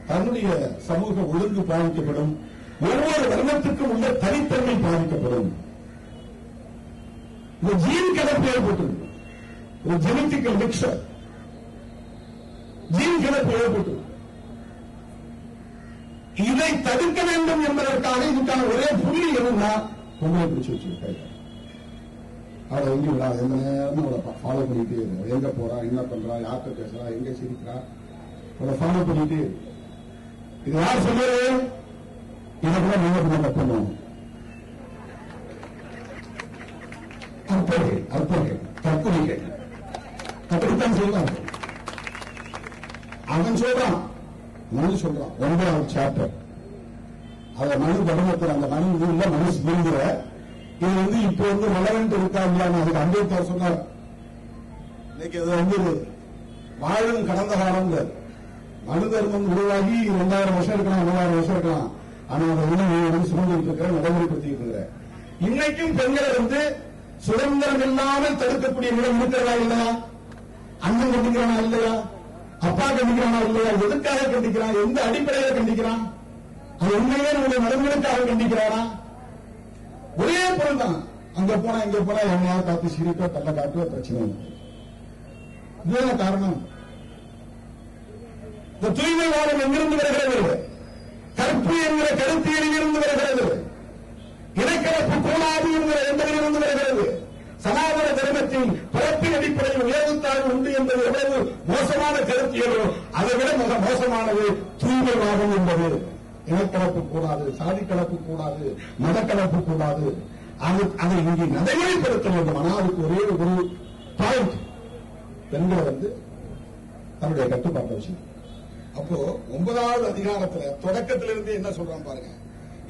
தன்னுடைய சமூக ஒழுங்கு பாதிக்கப்படும். ஒவ்வொரு வர்ணத்துக்கும் உள்ள தனித்தன்மை பாதிக்கப்படும். இந்த ஜீன் கலப்பு ஏற்பட்டது, ஒரு ஜெனட்டிக்கல் மிக்சர், ஜீன் கலப்பு ஏற்பட்டது. இதை தடுக்க வேண்டும் என்பதற்காக இதுக்கான ஒரே புள்ளி என்னன்னா பொங்கலை பிடிச்சு வச்சிருக்காங்க. அவளை எங்க விடா, எந்த நேரமும் அவளை ஃபாலோ பண்ணிட்டே இருக்கு. எங்க போறா, என்ன பண்றா, யார்கிட்ட பேசுறா, எங்க சிரிக்கிறா, அவளை ஃபாலோ பண்ணிட்டு. இது யார் சொல்லுறது? இதை கூட நீங்க பண்ணுவோம். அற்பர்கள், தற்கொலைகள் அப்படித்தான் செய்வாங்க. அவன் சொல்றான், மனு சொல்றான் 9வது சாப்டர். அத மனு தர்மத்தில் அந்த மனு இல்ல மனு விரும்புற இது இப்ப ரெலவென்ட் இருக்காங்களா? அதுக்கு அம்பேத்கர் சொன்னார். இன்னைக்கு அது வாழும் கடந்த காலம். மனு தர்மம் உருவாகி 2000 வருஷம் இருக்கலாம், 3000 வருஷம் இருக்கலாம். ஆனா அதை இன்னும் சுதந்திரம் இருக்கிற நடைமுறைப்படுத்திட்டு இருக்கிற இன்னைக்கும் பெண்களை சுதந்திரம் இல்லாமல் தடுக்கக்கூடிய நிலம் இருக்கிறதா இல்லையா? அண்ணன் கண்டிக்கிறானா இல்லையா? அப்பா கண்டிக்கிறானா இல்லையா? எதுக்காக கண்டிக்கிறான்? எந்த அடிப்படையில் கண்டிக்கிறான்? அது உண்மையே நம்முடைய மரங்களுக்காக கண்டிக்கிறாரா? ஒரே பொருள் தான். அங்க போனா இங்க போனா எண்ணெயா காத்து சிரிப்போ கள்ள காட்டோ பிரச்சனை. இதுதான் காரணம். இந்த தூய்மைவாதம் எங்கிருந்து வருகிறது? கற்பு என்கிற கருத்தியில் இருந்து வருகிறது. இனக்கலப்பு கூடாது என்கிற என்பதிலிருந்து வருகிறது. சனாதன தர்மத்தின் பிறப்பின் அடிப்படையில் உயர்வுத்தாழ்வு உண்டு என்பது எவ்வளவு மோசமான கருத்தியலோ அதை விட மிக மோசமானது தூய்மைவாதம் என்பது. இனக்கலப்பு கூடாது, சாதி கலப்பு கூடாது, மதக்கலப்பு கூடாது. அதை இங்கே நடைமுறைப்படுத்த வேண்டும். ஆனால் அதுக்கு ஒரே ஒரு பாயிண்ட், பெண்களை தன்னுடைய கட்டுப்பாட்டை வச்சு. அப்போ 9வது அதிகாரத்தில் தொடக்கத்திலிருந்து என்ன சொல்றான் பாருங்க.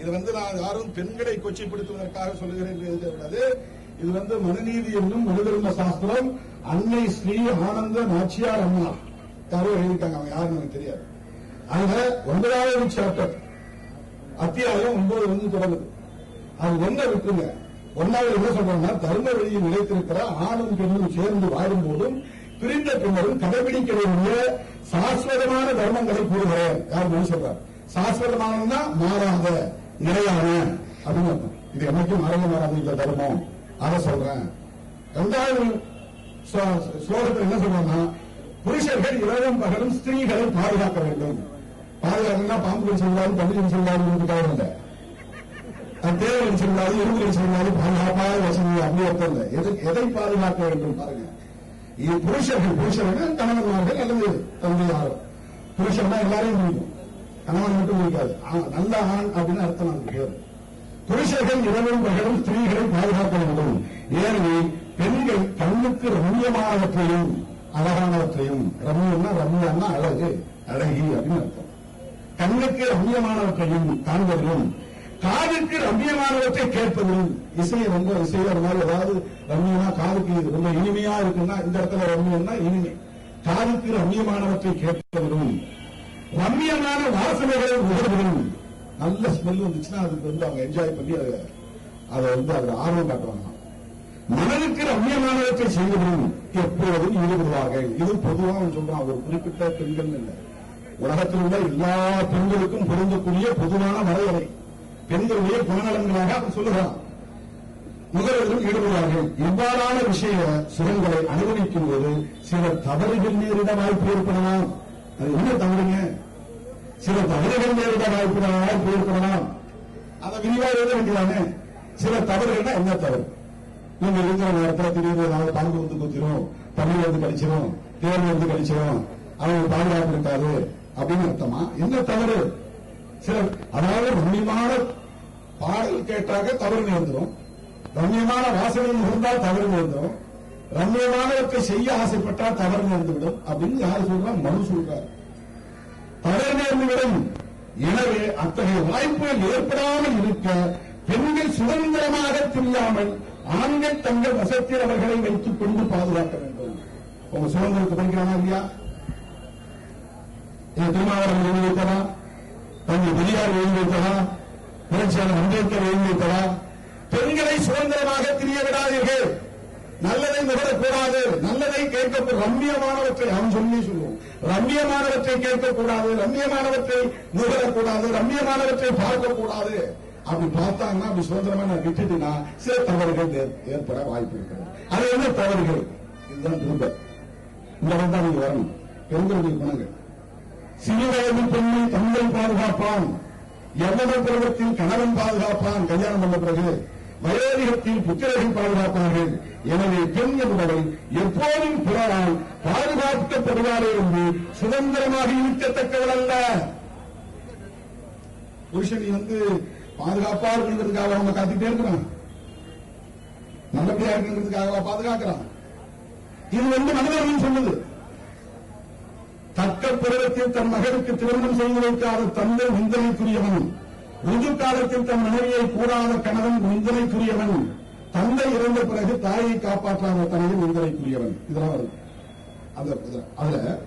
இது நான் யாரும் பெண்களை கொச்சைப்படுத்துவதற்காக சொல்லுகிறேன். இது மனுநீதி என்னும் மனுதர்ம சாஸ்திரம் அன்னை ஸ்ரீ ஆனந்த நாச்சியார் அம்மா யாரோ எழுதிட்டாங்க. அவங்க யாருன்னு எனக்கு தெரியாது. அதுல 9வது சாப்டர் அத்தியாயம் 9 தொடங்குது. அது ஒன்றை விட்டுங்க. 1வது என்ன சொல்றாங்கன்னா, தர்ம வழியில் நிலைத்திருக்கிற ஆணும் பெண்ணும் சேர்ந்து வாழும் போதும் பிரிந்த பின்னரும் கடைபிடிக்க வேண்டிய சாஸ்வதமான தர்மங்களை கூறுகிறேன். யார் சொல்றார்? சாஸ்வதமானதுன்னா மாறாத, நிலையான அப்படின்னு அர்த்தம். இது என்னைக்கும் மாறாத இந்த தர்மம். அதை சொல்றேன். 2வது ஸ்லோகத்தில் என்ன சொல்றாங்கன்னா, புருஷர்கள் இரவும் பகலும் ஸ்திரீகளை பாதுகாக்க வேண்டும். பாதுகாக்கணும்னா பாம்பு செல்லாது, பள்ளிகள் செல்லாது இல்லை, தேவைகள் செல்லாது, இரும்புகள் செல்லாது, பாதுகாப்பாக வசதி அப்படி அர்த்தம் இல்லை. எதை பாதுகாக்க வேண்டும் பாருங்க. இது புருஷர்கள் கணவன்மார்கள் அல்லது தந்தையாரோ. புருஷன்னா எல்லாரையும் முடிக்கும், கணவன் மட்டும் முடிக்காது. நல்ல ஆண் அப்படின்னு அர்த்தம் அதுக்கு பேர். புருஷர்கள் இரவும் பகலும் ஸ்திரீகளை பாதுகாக்க வேண்டும். ஏனெனில் பெண்கள் கண்ணுக்கு ரம்யமானவற்றையும் அழகானவற்றையும், ரம்யம்னா அழகு, அழகி அப்படின்னு அர்த்தம். கண்ணுக்கு ரம்யமானவற்றையும் காண்பதிலும் காதுக்கு ரம்யமானவற்றை கேட்பதிலும். இசையை இசையா இருந்தாலும் ஏதாவது ரம்யமா காதுக்கு ரொம்ப இனிமையா இருக்குன்னா இந்த இடத்துல ரம்யம்னா இனிமை. காதுக்கு ரம்யமானவற்றை கேட்பதிலும் ரம்யமான வாசனைகளை உணர்வதிலும். நல்ல ஸ்மெல் வந்துச்சுன்னா அதுக்கு அவங்க என்ஜாய் பண்ணி அதை அதுல ஆர்வம் காட்டுவாங்க. மனதுக்கு ரம்யமானவற்றை செய்வதிலும் எப்போதும் ஈடுபடுவார்கள். இது பொதுவாக சொல்றான், ஒரு குறிப்பிட்ட பெண்கள் இல்லை, உலகத்தில் உள்ள எல்லா பெண்களுக்கும் பொருந்தக்கூடிய பொதுவான வரையறை. பெண்களுடைய குணநலன்களாக அவர் சொல்லுகிறான். முகர்வதிலும் ஈடுபடுவார்கள். இவ்வாறான விஷய சுகங்களை அனுபவிக்கும் போது சில தவறுகள் நேரிட வாய்ப்பு ஏற்படலாம். அது என்ன தவறுங்க? சில தவறுகள் நேரிட வாய்ப்பு ஏற்படலாம். அதை விரிவாக எழுத வேண்டியதானே. சில தவறுகள்னா என்ன தவறு? நீங்க இருக்கிற நேரத்தில் திடீர்னு ஏதாவது பாம்பு குத்திரும், தண்ணி கழிச்சிடும், தேர்வு கழிச்சிடும், அவங்க பாதுகாப்பு இருக்காது அப்படின்னு அர்த்தமா? என்ன தவறு? சிலர் அதாவது ரம்யமான பாடல் கேட்டாக தவறு நேர்ந்துடும், ரம்யமான வாசனை இருந்தால் தவறு நேர்ந்துடும், ரம்யமானவற்றை செய்ய ஆசைப்பட்டால் தவறு நேர்ந்துவிடும் அப்படின்னு யாரு சொல்றா? மனு சொல்றார். தவறு நேர்ந்துவிடும். எனவே அத்தகைய வாய்ப்புகள் ஏற்படாமல் இருக்க பெண்கள் சுதந்திரமாக தெரியாமல் ஆண்கள் தங்கள் வசத்தில் அவர்களை வைத்துக் கொண்டு பாதுகாக்க வேண்டும். உங்க சுதந்திரத்தை படிக்கிறானா இல்லையா? திருமாவளவன் எழுதி வைத்ததா? தந்தை பெரியார் எழுதி வைத்ததா? புரட்சியாளர் அம்பேத்கர் எழுதி வைத்ததா? பெண்களை சுதந்திரமாக தெரிய விடாதீர்கள். நல்லதை நுகரக்கூடாது, நல்லதை கேட்க ரம்யமானவற்றை அவன் சொல்லுவோம். ரம்யமானவற்றை கேட்கக்கூடாது, ரம்யமானவற்றை நுகரக்கூடாது, ரம்யமானவற்றை பார்க்கக்கூடாது. அப்படி பார்த்தாங்கன்னா அப்படி சுதந்திரமா விட்டுட்டுனா சில தவறுகள் ஏற்பட வாய்ப்பு இருக்கிறது. அது என்ன தவறுகள்? இதுதான் திரும்ப இந்த தான் நீங்க வரணும். பெண்களுடைய குணங்கள். சிறு வயது பெண்ணை தந்தை பாதுகாப்பான், எவ்வளவு பருவத்தில் கணவன் பாதுகாப்பான், கல்யாணம் பண்ண பிறகு வயோதிகத்தில் புத்திரர்கள் பாதுகாப்பார்கள். எனவே பெண் என்பவரை எப்போதும் பிறரால் பாதுகாக்கப்படுவாரே என்று சுதந்திரமாக இருக்கத்தக்கவள் அல்ல. புருஷன் பாதுகாப்பா இருக்கிறதுக்காக அவங்க காத்துட்டே இருக்கிறான், நல்லபடியா இருக்கிறதுக்காக பாதுகாக்கிறான். இது மனிதர்கள் சொல்லுது. தக்க பருவத்தில் தன் மகனுக்கு திருமணம் செய்து வைக்காத தந்தை நிந்தனைக்குரியவன், ருது காலத்தில் தன் மனைவியை கூடாத கணவன் நிந்தனைக்குரியவன், தந்தை இறந்த பிறகு தாயை காப்பாற்றாத தனது நிந்தனைக்குரியவன். இதெல்லாம் வருது. அதுல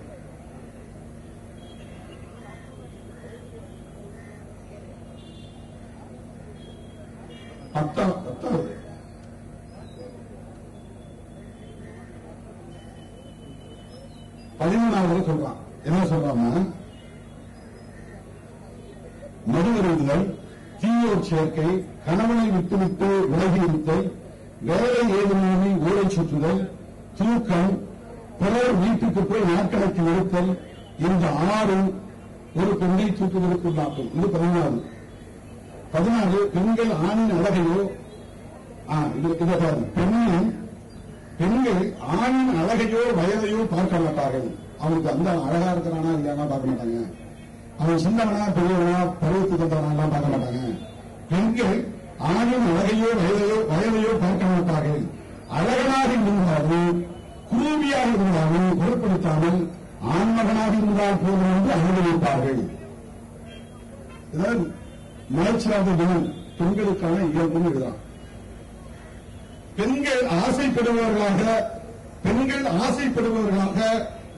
13வது சொல்றான். என்ன சொல்றான்னா, மதுவருந்துதல், தீயோர் பெற்றோர் சேர்க்கை, கணவனை விட்டுவிட்டு விலகி இருத்தல், வேலை ஏதுமின்றி ஊரை சுற்றுதல், தூக்கம், பிறர் வீட்டுக்கு போய் நாட்கணக்கு இருத்தல், இந்த 6 ஒரு பெண்ணை தூக்குவதற்கு உள்ளாக்கும். இது 14. 14 பெண்கள் ஆணின் அழகையோ பெண்கள் ஆணின் அழகையோ வயதையோ பார்க்க மாட்டார்கள். அவனுக்கு அந்த அழகா இருக்கிறானா இல்லையா பார்க்க மாட்டாங்க. அவன் சின்னவனா பெரியவனா பருவத்துக்கு வந்தவனா பார்க்க மாட்டாங்க. பெண்கள் ஆணின் அழகையோ வயதையோ பார்க்க மாட்டார்கள். அழகனாக இருந்தாலும் குரூபியாக இருந்தாலும் பொருட்படுத்தாமல் ஆண்மகனாக இருந்தால் போதும் என்று அனுபவிப்பார்கள். மலர்ச்சியாத தினம் பெண்களுக்கான இயல்பும் இதுதான். பெண்கள் ஆசைப்படுபவர்களாக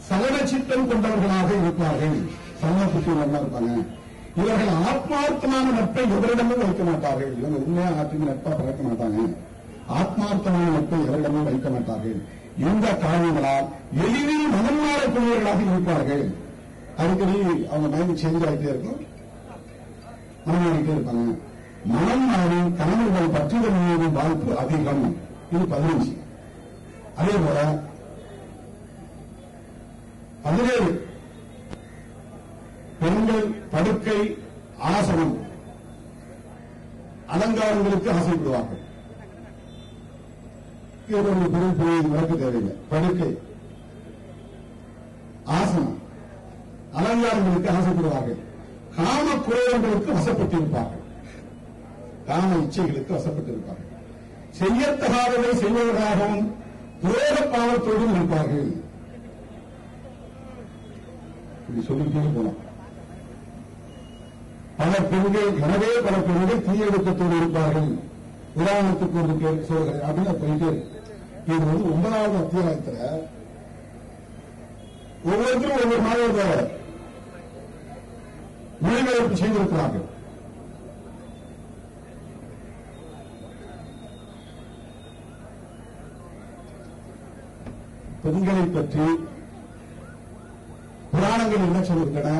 சலனச்சித்தம் கொண்டவர்களாக இருப்பார்கள். சலனப்புத்தியவர்களாக இருப்பாங்க. இவர்கள் ஆத்மார்த்தமான நட்பை எவரிடமும் வைக்க மாட்டார்கள். இவங்க உண்மையா ஆற்றுக்கு நட்பா பழக்க மாட்டாங்க. ஆத்மார்த்தமான நட்பை எவரிடமும் வைக்க மாட்டார்கள். இந்த காரணங்களால் எளிதில் மனம் மாறக்கூடியவர்களாக இருப்பார்கள். அடிக்கடி அவங்க மைண்ட் சேஞ்ச் ஆகிட்டே இருக்கும், மனம் மாறிட்டே இருப்பாங்க. மனம் மாறி கணவர்கள் பற்றுதல் மீது வாய்ப்பு அதிகம். இது 15. அதே போல 17 பெண்கள் படுக்கை, ஆசனம், அலங்காரங்களுக்கு ஆசைப்படுவார்கள். இது ஒரு பொருள் புரியுது, விளக்க தேவையில்லை. படுக்கை, ஆசனம், அலங்காரங்களுக்கு ஆசைப்படுவார்கள். காம குறைகளுக்கு வசப்பட்டிருப்பார்கள். காம இச்சைகளுக்கு வசப்பட்டிருப்பார்கள். செய்யத்தகாததை செய்வதற்காகவும் துரோக பாவத்தோடும் இருப்பார்கள். இப்படி சொல்லிட்டே போனோம். பல பெண்கள் தீய ஒழுக்கத்தோடு இருப்பார்கள். உதாரணத்துக்கு ஒரு பேர் சொல்கிறேன் அப்படின்னு போயிட்டு இது 9வது அத்தியாயத்தில் ஒவ்வொருத்தரும் ஒவ்வொரு மாதிரி மொழிபெயர்ப்பு செய்திருக்கிறார்கள். பெண்களை பற்றி புராணங்கள் என்ன சொல்லிருக்கன,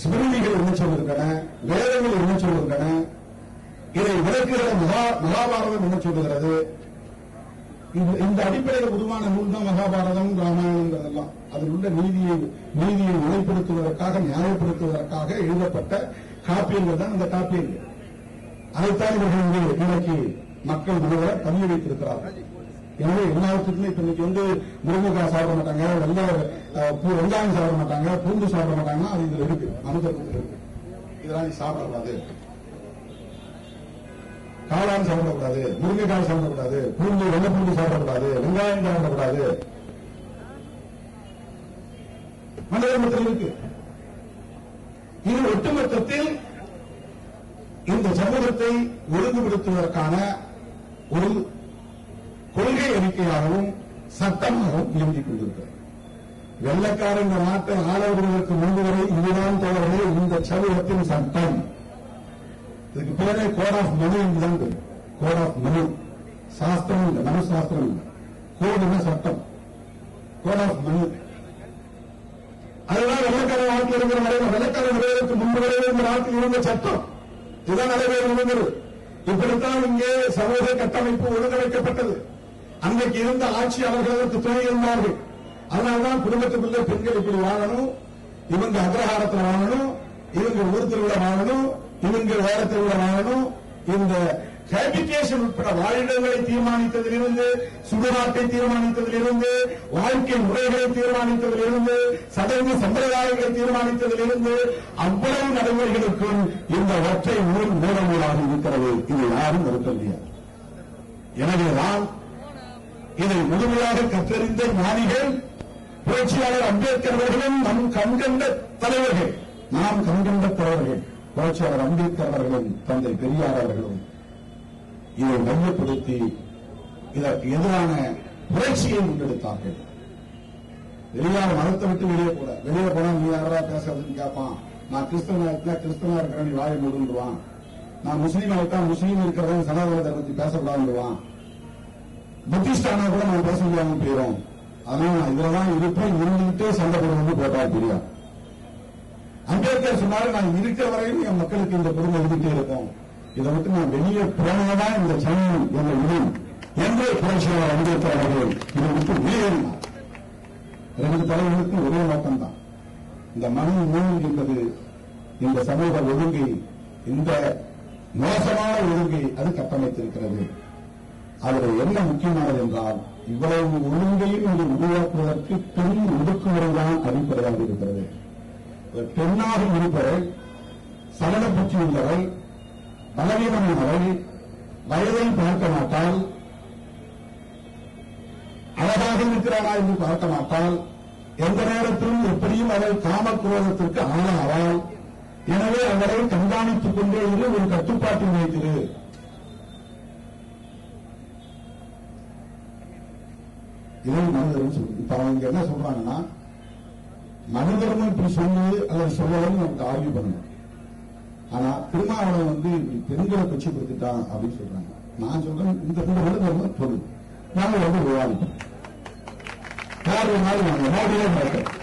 ஸ்மிருதிகள் என்ன சொல்லிருக்கன, வேதங்கள் என்ன சொல்லிருக்கன, இதை விளக்குகிற மகாபாரதம் என்ன சொல்லுகிறது. இந்த அடிப்படையில் உருவான நூல் தான் மகாபாரதம், ராமாயணம். அதில் உள்ள நீதியை நிலைப்படுத்துவதற்காக, நியாயப்படுத்துவதற்காக எழுதப்பட்ட காப்பியங்கள் தான் இந்த காப்பியங்கள். அதைத்தான் இவர்கள் இன்னைக்கு மக்கள் மனதில் பதிய வைத்திருக்கிறார்கள். எனவே எல்லாத்துக்குமே இப்ப இன்னைக்கு முருங்கைக்காய் சாப்பிட மாட்டாங்க, வெங்காயம் சாப்பிட மாட்டாங்க, பூண்டு சாப்பிட மாட்டாங்க. அது இதுல இருக்கு, மனுதர்மத்தில் இருக்கு. இதெல்லாம் நீ சாப்பிடக்கூடாது, காளான் சாப்பிடக்கூடாது, முருங்கைக்காய் சாப்பிடக்கூடாது, வெள்ளை பூண்டு சாப்பிடக்கூடாது, வெங்காயம் சாப்பிடக்கூடாது. மனிதர்மத்தில் இருக்கு. இது ஒட்டுமொத்தத்தில் இந்த சமூகத்தை ஒழுங்குபடுத்துவதற்கான ஒரு கொள்கை அறிக்கையாகவும் சட்டமாகவும் இயங்கிக் கொண்டிருக்கிறது. வெள்ளக்காரன் இந்த நாட்டை ஆளவர்களுக்கு முன்பு வரை இதுதான் தோழர்களே இந்த சமூகத்தின் சட்டம். இதுக்கு பேரே கோட் ஆஃப் மனு என்றுதான் பேர். கோட் ஆஃப் மனு. சாஸ்திரம் இல்லை, மனு சாஸ்திரம் இல்லை. கோடுனா சட்டம். கோட் ஆஃப் மனு. அதுதான் வெள்ளக்கார நாட்டில் இருக்கிற வரைக்கும், வெள்ளக்கார வருவதற்கு முன்பு வரையில் இந்த நாட்டில் இருந்த சட்டம் இதுதான் நடைபெறுகிறது. இப்படித்தான் இங்கே சமூக கட்டமைப்பு ஒழுங்கமைக்கப்பட்டது. அன்றைக்கு இருந்த ஆட்சியாளர்களுக்கு துணை இருந்தார்கள். அதனால்தான் குடும்பத்துக்குள்ள பெண்கள் இப்படி வாழணும், இவங்க அக்ரஹாரத்தில் வாழணும், இவங்க ஒரு திருவிழா வாழணும், இவங்க வேற திருவிழா வாழணும். இந்த ஹேபிடேஷன் உட்பட வாழிடங்களை தீர்மானித்ததிலிருந்து, சுடுகாட்டை தீர்மானித்ததிலிருந்து, வாழ்க்கை முறைகளை தீர்மானித்ததிலிருந்து, சடங்கு சம்பிரதாயங்களை தீர்மானித்ததிலிருந்து அவ்வளவு நடைமுறைகளுக்கும் இந்த ஒற்றை நூல் மூலநூலாக இருக்கிறது. இது யாரும் மறுக்க முடியாது. எனவேதான் இதை முழுமையாக கற்றறிந்த ஞானிகள், புரட்சியாளர் அம்பேத்கர் அவர்களும் நம் கண்கண்ட தலைவர்கள், நாம் கண்கண்ட தலைவர்கள் புரட்சியாளர் அம்பேத்கர் அவர்களும் தந்தை பெரியார் அவர்களும் இதை மையப்படுத்தி இதற்கு எதிரான புரட்சியை முன்னெடுத்தார்கள். வெளியார் மதத்தை விட்டு வெளியே போனா நீ யாரா பேசுறதுன்னு கேட்பான். நான் கிறிஸ்தவனா இருக்கிறேன், நீ வாயை மூடுவான். நான் முஸ்லீம் ஆகிட்டா முஸ்லீம் இருக்கிறத சனாதன தர்மத்தை பேசக்கூடாதுவான். புத்திஸ்டானா கூட நான் பேச முடியாம போயிடும். அதனால நான் இதுலதான் இருப்பேன், இருந்துகிட்டே சண்டை போடுவது போட்டார் பெரியார். அம்பேத்கர் சொன்னாரு, நான் இருக்கிற வரையும் என் மக்களுக்கு இந்த பொறுமை இருந்துட்டே இருக்கும். இதை விட்டு நான் வெளியே போனதான் இந்த சமயம் என்ற விடும் என்று புரட்சியாளர் அம்பேத்கர் அவர்கள் இதை விட்டு வெளியேறினார். 2 தலைவர்களுக்கும் ஒரே நோக்கம் தான். இந்த மண் நூல் என்பது இந்த சமூக ஒழுங்கை, இந்த மோசமான ஒழுங்கை அது கட்டமைத்திருக்கிறது. அதில் என்ன முக்கியமானது என்றால், இவ்வளவு ஒழுங்கையும் இங்கு உருவாக்குவதற்கு பெண் ஒடுக்குமுறைதான் அடிப்படையாக இருக்கிறது. பெண்ணாக இருப்பவர்கள், சலன புத்தி உள்ளவர்கள், பலவீனமானவர்கள், வயதை பார்க்க மாட்டால், அழகாக இருக்கிறாரா என்று பார்க்க மாட்டால், எந்த நேரத்திலும் எப்படியும் அவள் காமக்குரோதத்திற்கு ஆளாவாள். எனவே அவரை கண்காணித்துக் கொண்டே இரு, ஒரு கட்டுப்பாட்டில் வைத்திரு. இதை மனிதர்கள் சொல்லு. இப்ப அவங்க என்ன சொல்றாங்கன்னா, மனிதர்கள் இப்படி சொல்லு அல்லது சொல்லலன்னு நமக்கு ஆர்கியூ பண்ணணும். ஆனா திருமாவளவன் இப்படி பெண்களை கொச்சைப்படுத்திட்டான் அப்படின்னு சொல்றாங்க. நான் சொல்றேன், இந்த மனிதர்கள் சொல்லு, நாங்கள் விவாதிப்போம். யார் வேணாலும் மோடியே பார்க்க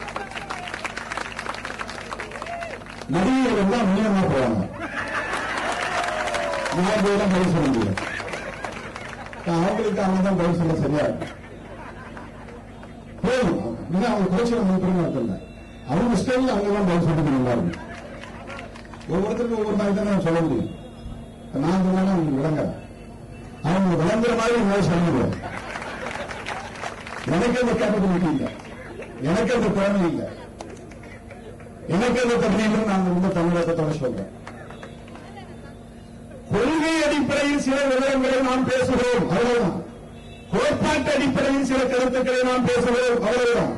நடிகைகள் தான் மீனமா போவாங்க. நான் போயெல்லாம் பதில் சொல்ல முடியல. அவங்களுக்கு அவங்க தான் பதில் சொல்ல சரியா போதும். அவங்க குறைச்சல பெருமை இல்லை. அவங்க ஸ்டைல் அவங்க தான் பதில் சொல்லிட்டு நல்லா இருக்கும். ஒவ்வொருத்தருக்கும் ஒவ்வொரு மாதிரி தான் சொல்ல முடியும். நான் சொன்னாலும் அவங்களுக்கு விளங்க, அவங்க விளங்குற மாதிரி என்னால சொல்ல முடியாது. எனக்கு அந்த கேப்பபிலிட்டி இல்லை, எனக்கு அந்த திறமை இல்லை, எனக்கு அந்த தகுதியிலும் நான் ரொம்ப தமிழகத்தோட சொல்றேன். கொள்கை அடிப்படையில் சில விவரங்களை நாம் பேசுகிறோம், அவ்வளவுதான். கோட்பாட்டு அடிப்படையில் சில கருத்துக்களை நாம் பேசுகிறோம், அவ்வளவுதான்.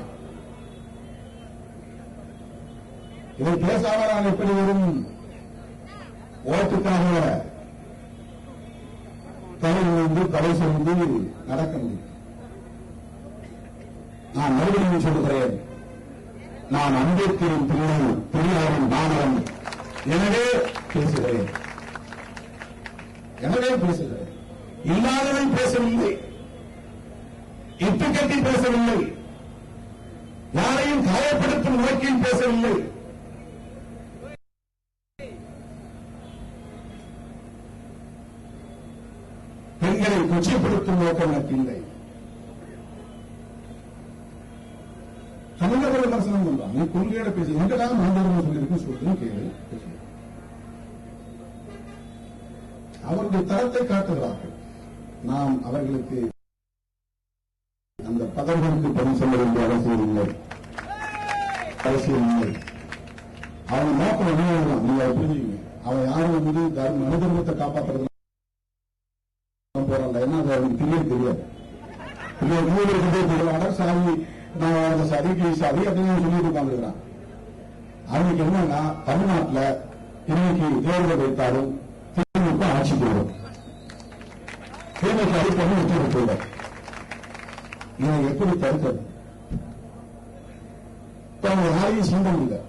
இதை பேசாமல் நான் எப்படி வரும் ஓட்டுக்காக தலை செய்து நடக்க முடியும். நான் மறுபடியும் சொல்லுகிறேன், நான் அம்பேத்கரின் பிள்ளை, பெரியாரின் மாணவன். எனவே பேசுகிறேன், இல்லாதவை பேசவில்லை, இட்டுக்கட்டி பேசவில்லை, யாரையும் காயப்படுத்தும் நோக்கில் பேசவில்லை. பெண்களை கொச்சைப்படுத்தும் நோக்கம் எனக்கு இல்லை. தமிழக விமர்சனம் பண்றான், நீ கொள்கையோட பேச எங்கதான் மாநிலம் சொல்லியிருக்கு சொல்லுன்னு கேளு. அவருடைய தரத்தை காட்டுகிறார்கள். நாம் அவர்களுக்கு அந்த பதவிகளுக்கு பதில் சொல்ல வேண்டிய அவசியம் இல்லை. அவன் நோக்கம் என்ன, நீங்க அதை புரிஞ்சுங்க. அவன் யாரும் மனு தர்மத்தை காப்பாற்றுறது போறான். ஏன்னா அது அவனுக்கு தெரியாது. சாமி நான் சதிக்கு சதி அப்படின்னு சொல்லிட்டு உட்காந்துருக்கிறான். அவனுக்கு என்னன்னா, தமிழ்நாட்டில் இன்னைக்கு தேர்தல் வைத்தாலும் திமுக ஆட்சிக்கு வரும், திமுக அடிப்படை விட்டு போயிடும். இதை எப்படி தடுக்கிறது? அவங்க யாரையும் சீண்டம் இல்லை.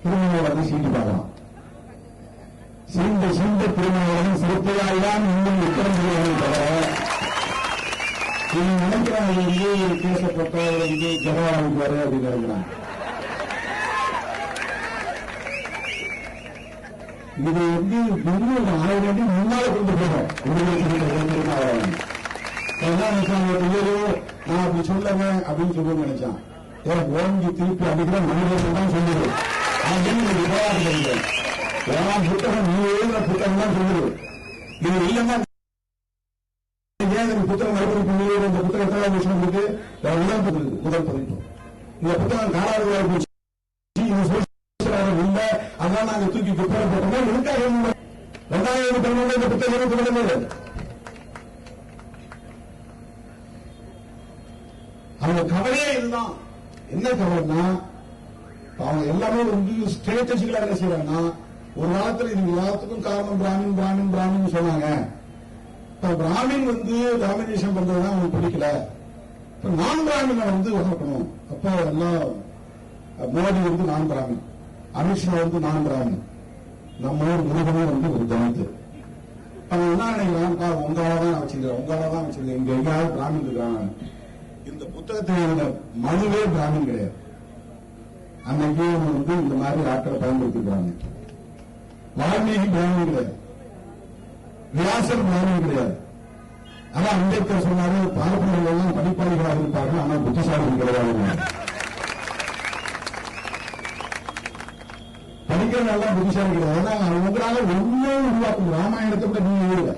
திருமணம் சீண்டி பார்க்கலாம். சீண்ட திருமணம் சிறுத்தையால்தான் இன்னும் உத்தரம் தவிர நீங்க நினைக்கிறாங்க பேசப்பட்டவர் ஜனவாதிக்காரு அப்படின்னு நினைக்கிறாங்க. இது பெங்களூர் 1000 அடி முன்னால கொண்டு போகும். நான் அப்படி சொல்லுவேன் அப்படின்னு சொல்லுவேன் நினைச்சான். ஓங்கி திருப்பி அடிக்கிற மனிதர்கள் தான் சொல்லுது அப்படின்னு விவாதிக்கிறீங்க. புத்தகம் நீ எழுதுற புத்தகம் தான் சொல்லுது. இது இல்லைன்னா புத்தகம் மறுபடியும் இந்த புத்தகத்தை விஷயம் இருக்கு. முதல் பதிப்பு இந்த புத்தகம் காலாவதியாக போச்சு, இல்லை, அதனால நாங்க தூக்கி குப்பரை போட்டோம். எதுக்காக 2011 இந்த புத்தகம் தொடர்ந்தது. அவங்க கவலையே இதுதான். என்ன கவலைன்னா, அவங்க எல்லாமே ஸ்ட்ராட்டஜிக்கலா என்ன செய்யறாங்கன்னா, ஒரு காலத்துல இது எல்லாத்துக்கும் காரணம் பிராமின் பிராமின் பிராமின் சொன்னாங்க. பிராமின் டாமினேஷன் பண்றதுதான் அவங்களுக்கு பிடிக்கல. நான் பிராமினை வளர்க்கணும். அப்ப எல்லாம் மோடி நான் பிராமின், அமித்ஷா நான் பிராமின், நம்ம ஊர் முருகனும் ஒரு தனித்து. அவன் என்ன நினைக்கிறான், உங்களாதான் வச்சிருக்கேன், இங்க எங்கேயாவது பிராமின் இருக்காங்க. இந்த புத்தகத்தில் மனுவே பிராமின் கிடையாது. அன்னைக்கு இந்த மாதிரி ஆட்களை பயன்படுத்திக்கிறாங்க. வால்மீகி பிராமணன் கிடையாது, வியாசர் பிராமணன் கிடையாது. ஆனா அம்பேத்கர் சொன்னாரு, பார்ப்பனர்கள் எல்லாம் படிப்பாளிகளாக இருப்பார்கள், ஆனால் புத்திசாலிகள் கிடையாது. படிக்கிறவங்க புத்திசாலி கிடையாது. ஏன்னா உங்களால ஒன்னும் உருவாக்கும். ராமாயணத்தை கூட நீங்க எழுத,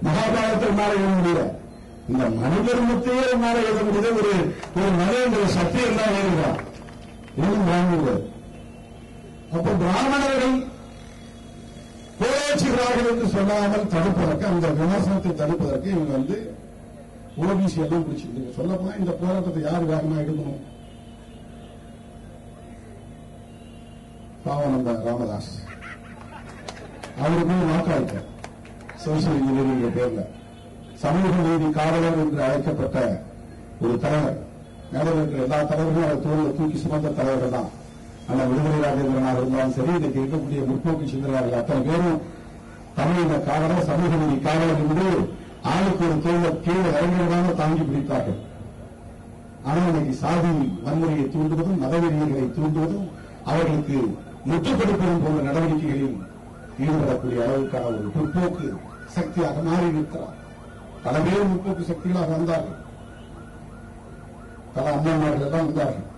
மகாபாரதத்தை உன்னால எழுத முடியல, இந்த மனித தர்மத்தையே உன்னால எழுத முடியுது. ஒரு மனித சத்தியம் தான் எழுதுகிறார், இன்னும் பிராமணர்கள். அப்போ பிராமணர்கள் கோலேச்சுகிறார்கள் என்று சொல்லாமல் தடுப்பதற்கு, அந்த விமர்சனத்தை தடுப்பதற்கு இவங்க ஓபிசி எல்லாம் பிடிச்சிருக்கு. சொல்ல போனா இந்த போராட்டத்தை யார் வேகமா எடுக்கணும்? பாவனந்த ராமதாஸ் அவருக்கு வாக்களித்தார். சோசியல் இன்ஜினியரிங் பேர்ல சமூக நீதி காவலர் என்று அழைக்கப்பட்ட ஒரு தலைவர். மேலும் இருக்கிற எல்லா தலைவர்களும் அவர் தோளில் தூக்கி சுமந்த தலைவர்கள் தான். ஆனால் விடுதலை ராஜேந்திரனாக இருந்தாலும் சரி, இன்றைக்கு இருக்கக்கூடிய முற்போக்கு சிந்தனையாளர்கள் அத்தனை பேரும் தமிழின காவலர், சமூக நீதி காவலர் என்று ஆளுக்கு ஒரு தோழர் கீழே இறங்கிவிடாமல் தாங்கி பிடித்தார்கள். ஆனால் இன்னைக்கு சாதி வன்முறையை தூண்டுவதும், மதவெறியர்களை தூண்டுவதும், அவர்களுக்கு முற்றுப்படுத்துவதும் போன்ற நடவடிக்கைகளில் ஈடுபடக்கூடிய அளவுக்கான ஒரு முற்போக்கு சக்தியாக மாறியிருக்கிறார். பல பேர் முற்போக்கு சக்திகளாக வந்தார்கள், பல அம்மாமார்கள் எல்லாம் வந்தார்கள்.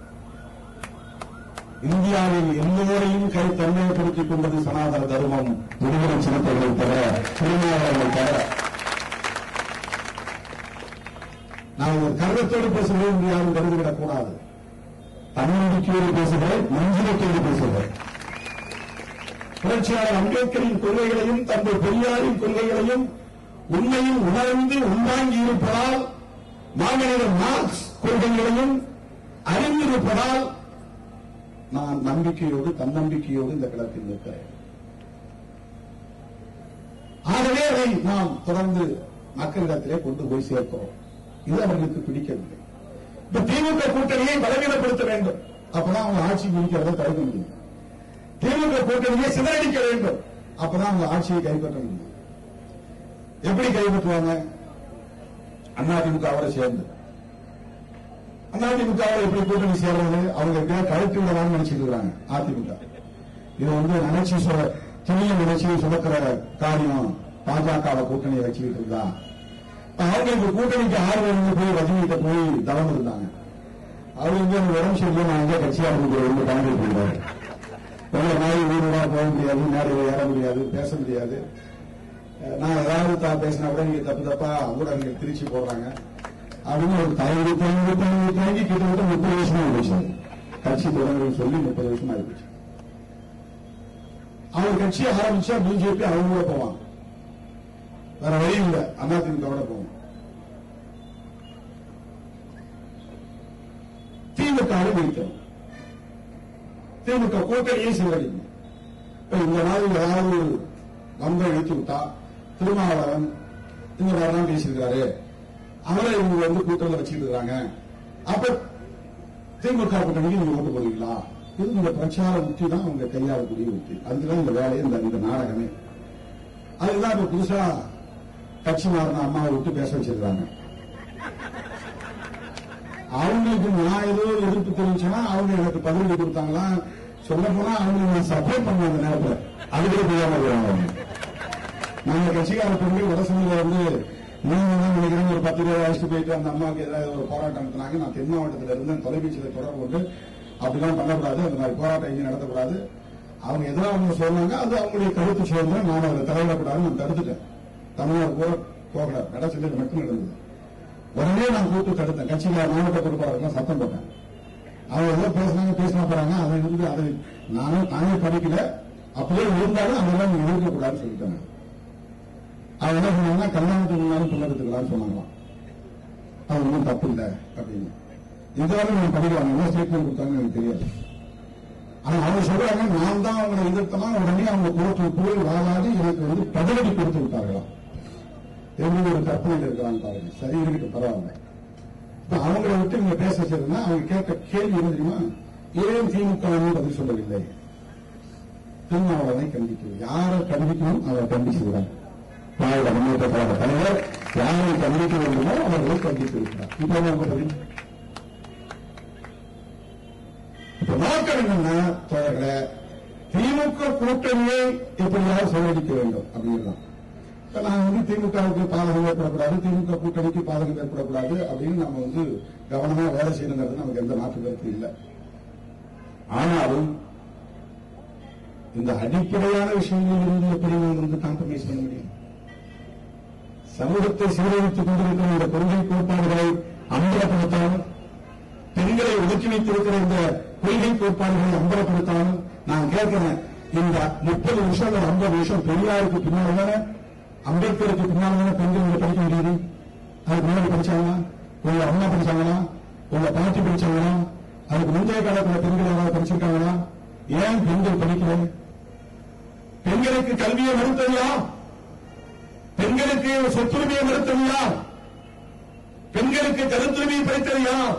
இந்தியாவில் எல்லோரையும் தன்மைப்படுத்திக் கொண்டது சனாதன தர்மம், விடுதலை சிறுத்தைகளை தவிர, திருமாவளவர்களை தவிர. நான் ஒரு கருத்தோடு பேசுகிறேன் என்று யாரும் கருதிவிடக் கூடாது. தன்னம்பிக்கையோடு பேசுகிறேன், மஞ்சுரத்தோடு பேசுகிறேன். புரட்சியாளர் அம்பேத்கரின் கொள்கைகளையும் தந்தை பெரியாரின் கொள்கைகளையும் உண்மையும் உணர்ந்து உள்வாங்கி இருப்பதால், மாமனிதர் மார்க்ஸ் கொள்கைகளையும் அறிந்திருப்பதால் நான் நம்பிக்கையோடு, தன்னம்பிக்கையோடு இந்த களத்தில் நிற்கிறேன். ஆகவே அதை நாம் தொடர்ந்து மக்களிடத்திலே கொண்டு போய் சேர்க்கிறோம். இது அவர்களுக்கு பிடிக்கவில்லை. இப்ப திமுக கூட்டணியை பலவீனப்படுத்த வேண்டும், அப்பதான் அவங்க ஆட்சி பிடிக்கிறத தடுக்க முடியும். திமுக கூட்டணியை சிதறடிக்க வேண்டும், அப்பதான் அவங்க ஆட்சியை கைப்பற்ற முடியும். எப்படி கைப்பற்றுவாங்க? அதிமுகவோட சேர்ந்து. அதிமுகவோட எப்படி கூட்டணி சேர்றது? அவங்க எப்படியா கழுத்து விடலாம்னு நினைச்சிட்டு இருக்காங்க அதிமுக. இது நினைச்சு துணிய நினைச்சு சுமக்கிற காரியம். பாஜகவை கூட்டணியை வச்சுக்கிட்டு இருந்தா அவங்க இந்த கூட்டணிக்கு ஆர்வம் போய் ரஜினிகிட்ட போய் தவம் இருந்தாங்க. அவர் உடம்பு சரியில்லை, நான் எங்க கட்சி ஆரம்பிக்கிறேன் கலந்து போயிடுவாரு. உங்களை மாதிரி ஊருடா போக முடியாது, மேடையில் ஏற முடியாது, பேச முடியாது. நான் ஏதாவது பேசினா கூட நீங்க தப்பு தப்பா ஊடகங்கள் திருச்சி போடுறாங்க அப்படின்னு ஒரு தயவு தாங்கி கிட்டத்தட்ட 30 வருஷமா போச்சு. கட்சி தொடங்குன்னு சொல்லி 30 வருஷமா இருந்துச்சு. அவர் கட்சி ஆரம்பிச்சா பிஜேபி அவங்க கூட போவாங்க, வேற வழி இல்லை, அதிமுகவோட போவோம். திமுக வைத்தோம், திமுக கூட்டணியை சிதறடிக்கும். இந்த மாதிரி ஏதாவது வம்பை இழுத்து விட்டா, திருமாவளவன் இந்த மாதிரிலாம் பேசியிருக்காரு, அவரை இவங்க கூட்டத்தில் வச்சுட்டு இருக்காங்க, அப்ப திமுக கூட்டணிக்கு நீங்க ஓட்டு போடுவீங்களா? இது இந்த பிரச்சார உத்தி தான் அவங்க கையாளக்கூடிய உத்தி. அதுதான் இந்த வேலையை, இந்த நாடகமே. அதுதான் இப்ப புதுசா கட்சி மாறின அம்மாவை விட்டு பேச வச்சிருக்காங்க. அவங்களுக்கு நான் ஏதோ எதிர்ப்பு தெரிவிச்சேன்னா அவங்க எனக்கு பதிலடி கொடுத்தாங்களா? சொல்ல போனா அவங்களுக்கு நான் சப்போர்ட் பண்ண அந்த நேரத்தில் அதுக்கு தெரியாம வருவாங்க. நாங்க கட்சிக்கார பொண்ணு வடசனில நீங்க தான் நினைக்கிறேன் ஒரு 10 ரூபாய் அழைச்சிட்டு போயிட்டு அந்த அம்மாவுக்கு ஏதாவது ஒரு போராட்டம் நடத்தினாங்க. நான் தென் மாவட்டத்தில் இருந்து தொலைபேசியில் தொடர்பு கொண்டு அப்படிலாம் பண்ணக்கூடாது, அந்த மாதிரி போராட்டம் இங்கே நடத்தக்கூடாது, அவங்க எதிராக அவங்க சொன்னாங்க, அது அவங்களுடைய கருத்து சுதந்திரம், நான் அதை தலையிடக்கூடாதுன்னு நான் தடுத்துட்டேன். தமிழ்நாடு கூட போகக்கூடாது, நடச்சல் மட்டும் நடந்தது. உடனே நான் கூப்பிட்டு தடுத்தேன். கட்சியில மாவட்ட பொறுப்பாளர்கள் சத்தம் போட்டேன். அவங்க எல்லாம் பேசினா போறாங்க, அதை நானும் தானே படிக்கல, அப்படியே இருந்தாலும் அதெல்லாம் நீங்க இருக்கக்கூடாதுன்னு சொல்லிட்டாங்க. அவங்க என்ன சொன்னாங்கன்னா கல்யாணத்துக்கு முன்னாலும் பிள்ளை சொன்னாங்களாம். அது ஒன்றும் தப்பு இல்லை அப்படின்னு. இதெல்லாம் நான் படிக்கலாம், என்ன ஸ்டேட்மெண்ட் கொடுத்தாங்கன்னு எனக்கு தெரியாது. ஆனா அவங்க சொல்றாங்க நான் தான் அவங்களை எதிர்த்தலாம், உடனே அவங்க கோர்ட்டுக்கு போய் வாழாடி எனக்கு பதிலடி கொடுத்து விட்டார்களாம். எப்படி ஒரு கற்பனையில் இருக்கிறாங்க பாருங்க. சரி இருக்கட்டும், பரவாயில்ல. இப்ப அவங்களை விட்டு நீங்க பேச வச்சிருந்தா அவங்க கேட்க கேள்வி என்ன தெரியுமா? ஏன் திமுக பதில் சொல்லவில்லை? திருமாவளவனை கண்டிக்கணும். யாரை கண்டிக்கணும் அவரை கண்டிச்சுக்கிறார். திராவிட முன்னேற்ற கழக தலைவர் யாரை கண்டிக்க வேண்டுமோ அவர்களை கண்டித்திருக்கிறார். இப்ப அவங்க பதில் இப்ப நோக்கம் என்னன்னா, தோழர்களே, திமுக கூட்டணியை எப்படியாவது சோதிக்க வேண்டும் அப்படின்னா நான் திமுகவுக்கு பாதகம் ஏற்படக்கூடாது, திமுக கூட்டணிக்கு பாதகம் ஏற்படக்கூடாது அப்படின்னு நம்ம கவனமா வேலை செய்யணுங்கிறது நமக்கு எந்த மாற்று கருத்து இல்லை. ஆனாலும் இந்த அடிப்படையான விஷயங்களில் இருந்து எப்படி நாம் காம்ப்ரமைஸ் பண்ண முடியும்? சமூகத்தை சீரழித்துக் கொண்டிருக்கிற இந்த கொள்கை கோட்பாடுகளை அம்பலப்படுத்தாமல், பெண்களை ஒதுக்கி வைத்திருக்கிற இந்த கொள்கை கோட்பாடுகளை அம்பலப்படுத்தாமல் நான் கேட்கிறேன், இந்த 30 வருஷம் 50 வருஷம் பெரியாருக்கு பின்னால் தானே, அம்பேத்கருக்கு பின்னால் தானே பெண்கள் இங்க படிக்க முடியுது? அதுக்கு முன்னாடி படிச்சாங்களா? உங்க அம்மா படிச்சாங்களா? உங்க பாட்டி படிச்சாங்களா? அதுக்கு முந்தைய காலத்தில் பெண்கள் யாராவது படிச்சிருக்காங்களா? ஏன் பெண்கள் படிக்கல? பெண்களுக்கு கல்வியை மறுத்தது யார்? பெண்களுக்கு சொத்துரிமையை மறுத்தது யார்? பெண்களுக்கு கருத்துரிமையை பறித்தது யார்?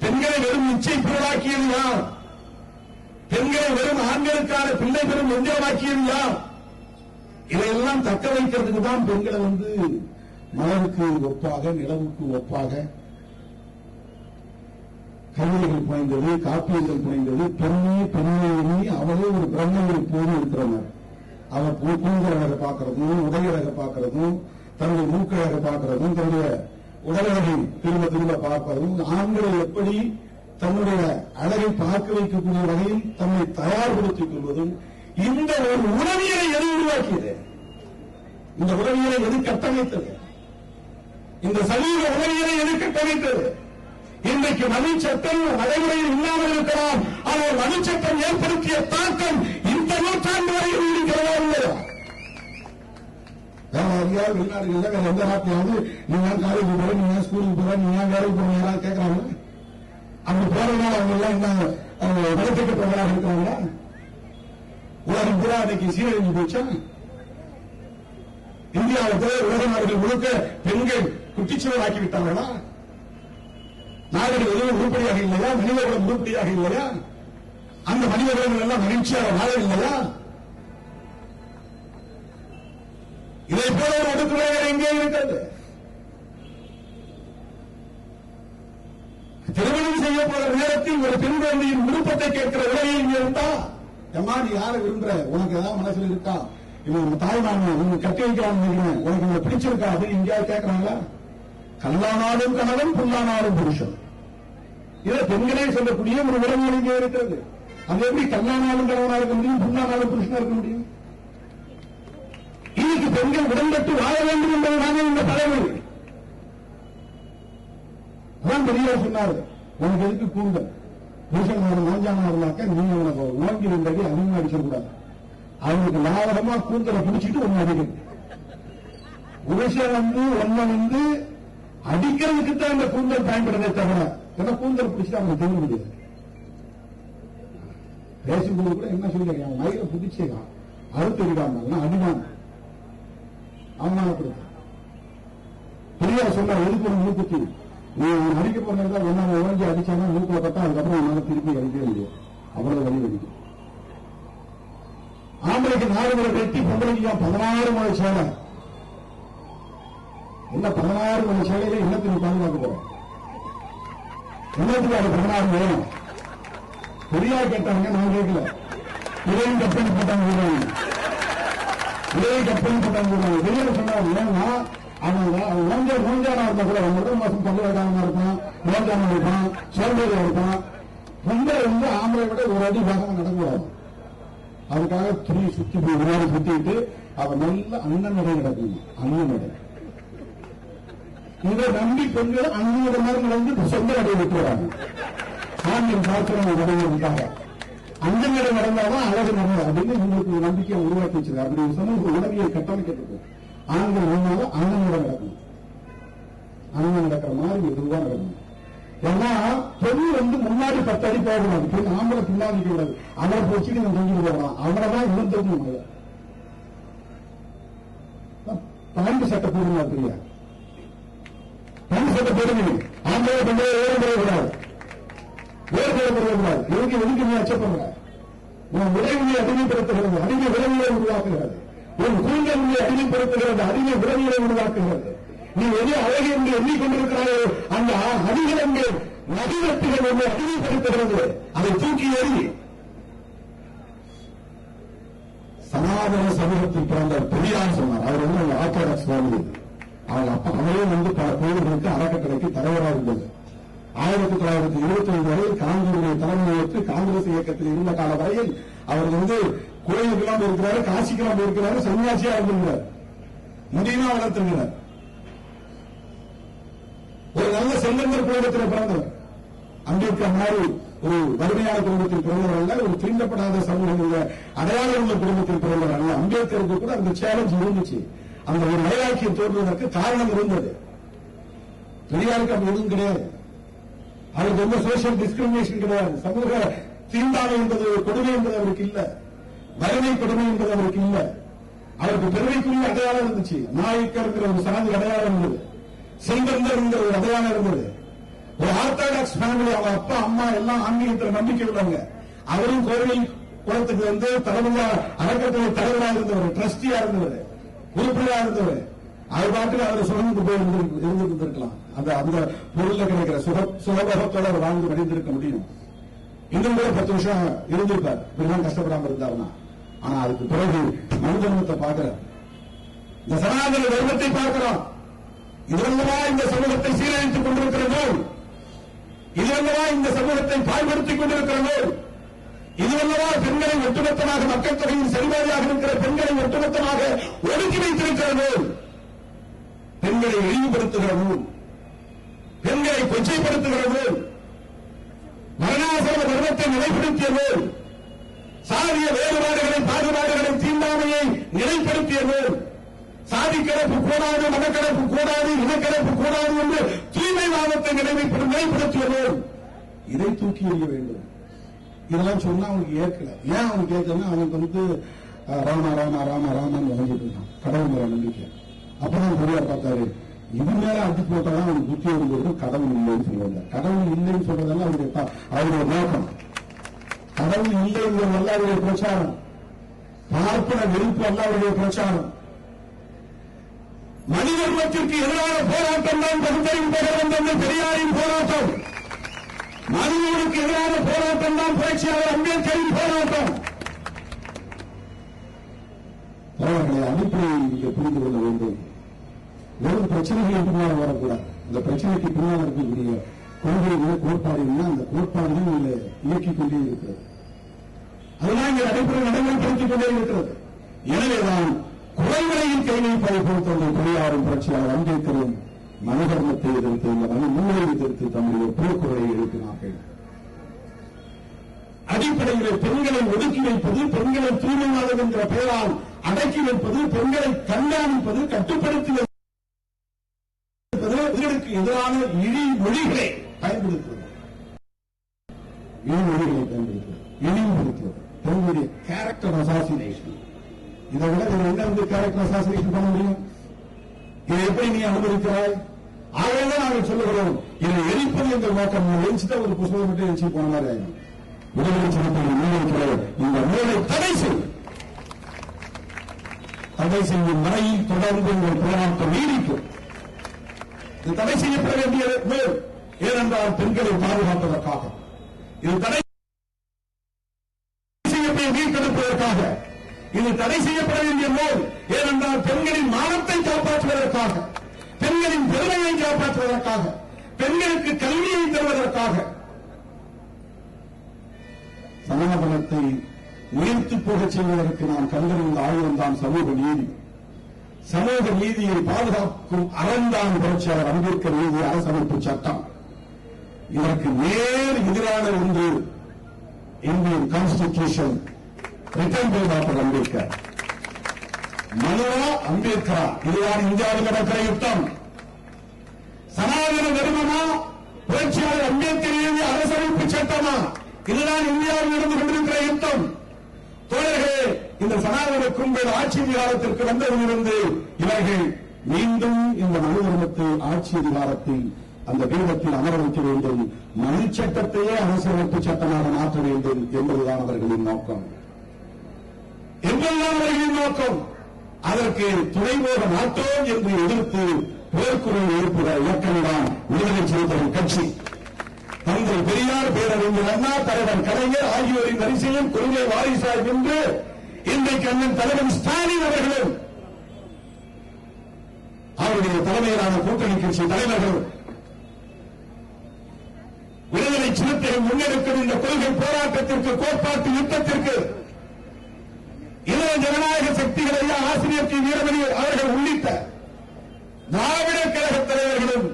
பெண்களை வெறும் இச்சை பொருளாக்கியது யார்? பெண்களை வெறும் ஆண்களுக்கான பிள்ளை பெறும் எந்திரமாக்கியது யார்? இதையெல்லாம் தக்க வைக்கிறதுக்கு தான் பெண்களை மலருக்கு ஒப்பாக, நிலவுக்கு ஒப்பாக கவிதைகள் புனைந்தது, காப்பியங்கள் புனைந்தது. பெண்ணே பெண்ணே எண்ணி அவளே ஒரு பிரம்மனை போது இருக்கிறவர். அவர் கூந்தலழக பார்க்கறதும், உடையழக பார்க்கறதும், தன்னுடைய மூக்கழக பார்க்கறதும், தன்னுடைய உடலழகை திரும்ப திரும்ப பார்ப்பதும், ஆண்களை எப்படி தன்னுடைய அழகை பார்க்க வைக்கக்கூடிய வகையில் தன்னை தயார்படுத்திக் கொள்வதும், இந்த ஒரு உளவியலை எது உருவாக்கியது? இந்த உளவியலை எது கட்டமைத்தது? இந்த சமூக உளவியலை எது கட்டமைத்தது? இன்றைக்கு மனுச்சட்டம் நடைமுறையில் இல்லாமல் இருக்கலாம், ஆனால் மனுச்சட்டம் ஏற்படுத்திய தாக்கம் இந்த நூற்றாண்டு வரையில் இருக்கிறதா இல்லையா? வேற அதிகாரம் வெளிநாடுகள் வேற எந்த நாட்டிலாவது நீங்க காலேஜ் போற, நீங்க ஸ்கூலுக்கு போற, நீங்க வேலைக்கு போற யாராவது கேட்கறாங்க? அப்படி போறதுனால அவங்க எல்லாம் என்ன வளர்த்துக்கப்பட்டவர்களாக இருக்கிறாங்களா? உலகம் பூரா அன்னைக்கு சீரழிஞ்சு போச்சா? இந்தியாவுக்கு உலக நாடுகள் முழுக்க பெண்கள் குட்டிச்சுவராக்கி விட்டாங்களா? நாடுகள் எதுவும் உருப்படியாக இல்லையா? மனிதர்களும் உருப்படியாக இல்லையா? அந்த மனிதர்கள் எல்லாம் மகிழ்ச்சியாக வாழ இல்லையா? இதை போல ஒரு ஒடுக்குமுறை எங்கே இருக்கிறது? திருமணம் செய்ய போற நேரத்தில் ஒரு பெண் குழந்தையின் விருப்பத்தை கேட்கிற உலகை இங்கே இருந்தா, எம்மா நீ யாரை விரும்புற, உனக்கு ஏதாவது மனசுல இருக்கா, இவன் தாய்மாமன் உங்க கட்டி வைக்கலாம்னு நினைக்கிறேன், உனக்கு இவங்க பிடிச்சிருக்கா அப்படின்னு எங்கேயாவது கேட்கறாங்களா? கல்லானாலும் கணவன், புல்லானாலும் புருஷன், இதை பெண்களே சொல்லக்கூடிய ஒரு உறவு இங்கே இருக்கிறது. அது எப்படி கல்லானாலும் கணவனா இருக்க முடியும், புல்லானாலும் புருஷனா இருக்க முடியும்? இன்னைக்கு பெண்கள் உடன்பட்டு வாழ வேண்டும் என்பதுதானே இந்த தலைவர். அதான் பெரியார் சொன்னாரு, உனக்கு எதுக்கு கூந்தல், புருஷன் மாஞ்சானா இருந்தாக்க நீங்க உனக்கு ஓங்கி இருந்தது அதிகமா அடிச்சிடக்கூடாது. அவனுக்கு லாபகமா கூந்தலை பிடிச்சிட்டு ஒன்னு அடிக்கிறது. புருஷன் ஒன்ன அடிக்கிறதுக்கு தான் இந்த கூந்தல் பயன்படுறதே தவிர, ஏன்னா கூந்தல் பிடிச்சிட்டு அவனுக்கு தெரிய முடியாது. பேசும்போது கூட என்ன சொல்லிருக்கான், அவன் மயில பிடிச்சிருக்கான், அறுத்து இருக்காங்க அடிமான அவமானப்படுத்த. பெரியார் சொன்ன எதுக்கு ஒரு மூக்குத்தி, நீ அடிக்க போனதா ஒன்னா ஓஞ்சி அடிச்சானா மூக்குல பட்டா அதுக்கப்புறம் உன்னால திருப்பி அடிக்கவே முடியும், அவ்வளவு வழி வலிக்கும். ஆம்பளைக்கு 4 முறை வெட்டி, பொம்பளைக்கு 16 முறை சேலை. என்ன 16 முறை சேலையில என்னத்துக்கு பாதுகாக்க போறோம்? என்னத்துக்கு அது 16 வேணும்? பெரியார் கேட்டாங்க, நான் கேட்கல. இதையும் கப்பல் போட்டாங்க, இதையும் கப்பல் போட்டாங்க. பெரியார் சொன்னாங்க, ஏன்னா அவங்க நோஞ்சானா இருந்தா கூட முதல் மாசம் பல்லு வைக்காம இருப்பான், நோஞ்சானா இருப்பான், சோம்பேறியா இருப்பான். பொம்பளை ஆம்பளை விட ஒரு அடி பாகமா நடக்கூடாது. அதுக்காக துணி சுத்தி முன்னாடி சுத்திட்டு அவ நல்ல அண்ணன் நடை நடக்கணும். அண்ணன் நடை இதை நம்பி பெண்கள் அண்ணனோட மாதிரி நடந்து சொந்த நடை விட்டுறாங்க. ஆண்கள் பாத்திரம் நடவடிக்கைக்காக அண்ணன் நடை நடந்தாதான் அழகு நடந்தது அப்படின்னு உங்களுக்கு நம்பிக்கையை உருவாக்கி வச்சிருக்காங்க. அப்படி சமூக உடவியல் கட்டமைக்கப்பட்டு ஆண்கள் நடந்தாலும் அண்ணன் நடை நடக்கணும். அண்ணன் நடக்கிற மாதிரி எதுவா நடக்கணும். ஏன்னா பெண் முன்னாடி 10 அடி போகக்கூடாது, பெண் ஆம்பளை பின்னாடி கூடாது. அவரை போச்சு நம்ம செஞ்சுட்டு போகலாம். அவரைதான் இருந்திருக்கணும். பேண்ட் சட்டை போடுங்க, தெரியா பேண்ட் சட்டை போடுங்க. ஆம்பளை பெண்ணை ஏற்படக்கூடாது, ஏற்படக்கூடாது. எதுக்கு நீ அச்சப்படுற? உன் உறவியை அடிமைப்படுத்துகிறது, அதிக விரைவிலை உருவாக்குகிறது. உன் கூந்தலை அடிமைப்படுத்துகிறது, அதிக விரைவிலை உருவாக்குகிறது. நீ எது அழகு என்று எண்ணிக்கொண்டிருக்கிறாயோ அந்த அதிகங்கள் நதிவெட்டுகள் ஒன்று அதிகப்படுத்துகிறது. அதை தூக்கி எறி. சனாதன சமூகத்தில் பிறந்த பெரியார் சொன்னார். அவர் வந்து ஆர்த்தடாக்ஸ் ஃபேமிலி. அவங்க அப்பா அவரே வந்து பல கோயில்களுக்கு அறக்கட்டளைக்கு தலைவராக இருந்தது. 1925 வரை காங்கிரசுடைய தலைமையை ஏற்று காங்கிரஸ் இயக்கத்தில் இருந்த கால வரையில் அவர் வந்து கோயிலுக்கெல்லாம் போயிருக்கிறாரு, காசிக்கெல்லாம் போயிருக்கிறாரு, சன்னியாசியா இருந்திருக்கிறார், முடியுமா வளர்த்திருக்கிறார். ஒரு நல்ல செல்வந்தர் குடும்பத்தில் பிறந்தவர். அம்பேத்கர் மாதிரி ஒரு வறுமையான குடும்பத்தில் பிறந்தவர் அல்ல, ஒரு தீண்டப்படாத சமூக அடையாளம் உள்ள குடும்பத்தில் பிறந்தவர் அல்ல. அம்பேத்கருக்கு கூட அந்த சேலஞ்ச் இருந்துச்சு. அந்த ஒரு வைராக்கியம் தோன்றுவதற்கு காரணம் இருந்தது. பெரியாருக்கு அப்படி எதுவும் கிடையாது. அவருக்கு எந்த சோசியல் டிஸ்கிரிமினேஷன் கிடையாது. சமூக தீண்டாமை என்பது கொடுமை என்பது அவருக்கு இல்ல, வறுமை கொடுமை என்பது அவருக்கு இல்ல. அவருக்கு பெருமைக்குரிய அடையாளம் இருந்துச்சு. நாயக்கர் ஒரு சாதி அடையாளம் இருந்தது, செல்வந்தர் ஒரு அடையாளம் இருந்தது. ஒரு ஆர்த்தடாக்ஸ் ஃபேமிலி, அவங்க அப்பா அம்மா எல்லாம் ஆன்மீகத்தில் நம்பிக்கை உள்ளவங்க. அவரும் கோவில் குளத்துக்கு வந்து தலைமையா அறக்கட்டளை தலைவராக இருந்தவர், டிரஸ்டியா இருந்தவர், உறுப்பினராக இருந்தவர். அவர் பாட்டுக்கு அவர் சுகந்து போய் இருந்திருக்கலாம். அந்த அந்த பொருள்ல கிடைக்கிற சுகபோகத்தோட அவர் வாழ்ந்து மடிந்திருக்க முடியும். இன்னும் கூட 10 வருஷம் இருந்திருப்பார், இப்படிலாம் கஷ்டப்படாம இருந்தாருன்னா. ஆனா அதுக்கு பிறகு மனிதனத்தை பார்க்கிறார், இந்த சனாதன தர்மத்தை பார்க்கிறோம். இதுவல்லவா இந்த சமூகத்தை சீரழித்துக் கொண்டிருக்கிறதோ, இதுவல்லவா இந்த சமூகத்தை பாழ்படுத்திக் கொண்டிருக்கிறதோ, இதுவல்லவா பெண்களை ஒட்டுமொத்தமாக மக்கள் தொகையில் செல்வாரியாக இருக்கிற பெண்களை ஒட்டுமொத்தமாக ஒடுக்கி வைத்திருக்கிறதோ, பெண்களை இழிவுபடுத்துகிறதோ, பெண்களை கொச்சைப்படுத்துகிறதோ, மரணாசன தர்மத்தை நிலைப்படுத்தியதோ, சாதிய வேறுபாடுகளை பாகுபாடுகளை தீண்டாமையை நிலைப்படுத்தியதோ, சாதி கலப்பு கூடாது, மதக்கலப்பு கூடாது, இனக்கலப்பு கூடாது என்று தூய்மைவாதத்தை நிலைப்படுத்தியதோ, இதை தூக்கி எறிய வேண்டும். இதெல்லாம் சொன்னா அவனுக்கு ஏற்கல. ஏன் அவனுக்கு ஏற்கனா, அவனுக்கு வந்து ராமா ராமா ராமா ராமன் வழங்கிட்டு இருக்கான், கடவுள் மேல நம்பிக்கை. அப்பதான் பெரியார் பார்த்தாரு, இது மேல அடிச்சு போட்டாதான் அவனுக்கு புத்தி வரும்போது கடவுள் இல்லைன்னு சொல்லுவாங்க. கடவுள் இல்லைன்னு சொல்றதெல்லாம் அவருடைய நோக்கம். கடவுள் இல்லைங்கிறது அல்ல அவருடைய பிரச்சாரம், பார்ப்பன வெறுப்பு அல்ல அவருடைய பிரச்சாரம். மனிதர்மத்திற்கு எதிரான போராட்டம் தான் பகுத்தறிவு பெறும் என்ற பெரியாரின் போராட்டம். மனிதனுக்கு எதிரான போராட்டம் தான் புரட்சியாளர் அம்பேத்கரின் போராட்டம். அவர்களை அடிப்படையை இங்கே புரிந்து கொள்ள வேண்டும். வெறும் பிரச்சனைகள் பின்னால் வரக்கூடாது. இந்த பிரச்சனைக்கு பின்னால் இருக்கக்கூடிய கொள்கைகள், கோட்பாடுகள், அந்த கோட்பாடுகள் இயக்கிக் கொண்டே இருக்கிறது. அதெல்லாம் இங்கே நடைமுறைப்படுத்திக் கொண்டே இருக்கிறது. எனவேதான் குறைவிலையில் கை வைப்பதை பொறுத்தவரை பெரியாரும் புரட்சியாளர் அம்பேத்கரும் மனதர்மத்தை எதிர்த்து, இந்த மனநூலை எதிர்த்து தம்முடைய போக்குவரை எழுப்பினார்கள். அடிப்படையில் பெண்களை ஒதுக்கி வைப்பது, பெண்களை தூய்மையானது என்ற பெயரால் அடக்கி வைப்பது, பெண்களை கண்காணிப்பது, கட்டுப்படுத்தி வைப்பது, இதற்கு எதிரான இழிமொழிகளை பயன்படுத்துவது, இழிவுபடுத்துவது, பெண்களுடைய கேரக்டர் அசாசினேஷன். இதை விட என்ன வந்து கேரக்டர் அசாசினேஷன் பண்ண முடியும்? இதை எப்படி நீ அனுமதிக்கிறாய்? ஆகவேதான் நாங்கள் சொல்லுகிறோம், இதை எரிப்பது என்ற நோக்கம். எரிச்சுதான் ஒரு புத்தகம் மட்டும் எரிச்சு போன மாதிரி ஆகும். விடுதலை சிறுத்தைகள் முன்னெடுக்கிறது, இந்த நூலை தடை செய்யும். தடை செய்யும் வரையில் தொடர்ந்து உங்கள் போராட்டம் நீடிக்கும். இது தடை செய்யப்பட வேண்டிய நூல். ஏனென்றால் பெண்களை பாதுகாப்பதற்காக, இது தடை செய்யப்பட மீட்டெடுப்பதற்காக, இது தடை செய்யப்பட வேண்டிய நூல். ஏனென்றால் பெண்களின் மானத்தை காப்பாற்றுவதற்காக, பெண்களின் பெருமையை காப்பாற்றுவதற்காக, பெண்களுக்கு கல்வியை தருவதற்காக. சனாதனத்தை உயர்த்து போகச் செய்வதற்கு நாம் கண்டறிந்த ஆயுதம் தான் சமூக நீதி. சமூக நீதியை பாதுகாக்கும் அறந்தான் புரட்சியாளர் அம்பேத்கர் எழுதிய அரசமைப்பு சட்டம். இதற்கு நேர் எதிரான ஒன்று Indian constitution written by doctor Ambedkar. மனுவா அம்பேத்கரா, இதுதான் இந்தியாவில் நடக்கிற யுத்தம். சனாதன தர்மமா, புரட்சியாளர் அம்பேத்கர் எழுதிய அரசமைப்பு சட்டமா, இதுதான் இந்தியாவில் நடந்து கொண்டிருக்கிற யுத்தம். தோழர்களே, இந்த சனாதன கும்பல் ஆட்சி அதிகாரத்திற்கு வந்ததிலிருந்து இவர்கள் மீண்டும் இந்த மனு தர்மத்தை ஆட்சி அதிகாரத்தில் அந்த பீடத்தில் அமர வைக்க வேண்டும், மனு சட்டத்தையே அரசியலமைப்பு சட்டமாக மாற்ற வேண்டும் என்பதுதான் அவர்களின் நோக்கம். என்பதுதான் அவர்களின் நோக்கம். அதற்கு துணை போக மாட்டோம் என்று எதிர்த்து போர்க்குரல் எழுப்புகிற இயக்கம்தான் விடுதலை சிறுத்தைகள் கட்சி. தந்தை பெரியார், பேரறிஞர் அண்ணா, தலைவர் கலைஞர் ஆகியோரின் வரிசையில் கொள்கை வாரிசாய் நின்று இன்றைக்கு அண்ணன் தலைவர் ஸ்டாலின் அவர்களும் அவருடைய தலைமையிலான கூட்டணி கட்சி தலைவர்கள் விடுதலை சிறுத்தைகள் முன்னெடுக்கும் இந்த கொள்கை போராட்டத்திற்கு, கோட்பாட்டு யுத்தத்திற்கு இதர ஜனநாயக சக்திகளை ஆசிரியர் டி. வீரமணி அவர்கள் உள்ளிட்ட திராவிட கழக தலைவர்களும்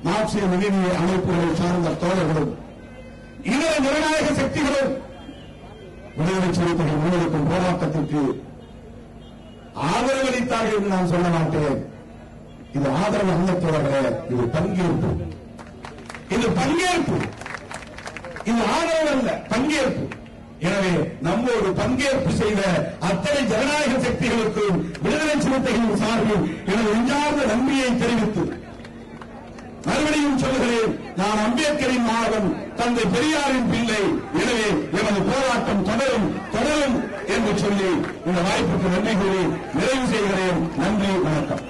மார்க்சிய லெனினிய அமைப்புகளை சார்ந்த தோழர்களும் இதர ஜனநாயக சக்திகளும் விடுதலை சிறுத்தைகள் முன்னெடுக்கும் போராட்டத்திற்கு ஆதரவளித்தார்கள் என்று நான் சொல்ல மாட்டேன். இது ஆதரவு அல்ல தோழர்களே, இது பங்கேற்பு. இது பங்கேற்பு, இது ஆதரவு அல்ல, பங்கேற்பு. எனவே நம்மோடு பங்கேற்பு செய்த அத்தனை ஜனநாயக சக்திகளுக்கும் விடுதலை சிறுத்தைகளின் சார்பில் எனது நெஞ்சார்ந்த நன்றியை தெரிவித்து மறுபடியும் சொல்கிறேன், நான் அம்பேத்கரின் மாணவன், தந்தை பெரியாரின் பிள்ளை. எனவே எமது போராட்டம் தொடரும் தொடரும் என்று சொல்லி இந்த வாய்ப்புக்கு நன்றி கூறி நிறைவு செய்கிறேன். நன்றி, வணக்கம்.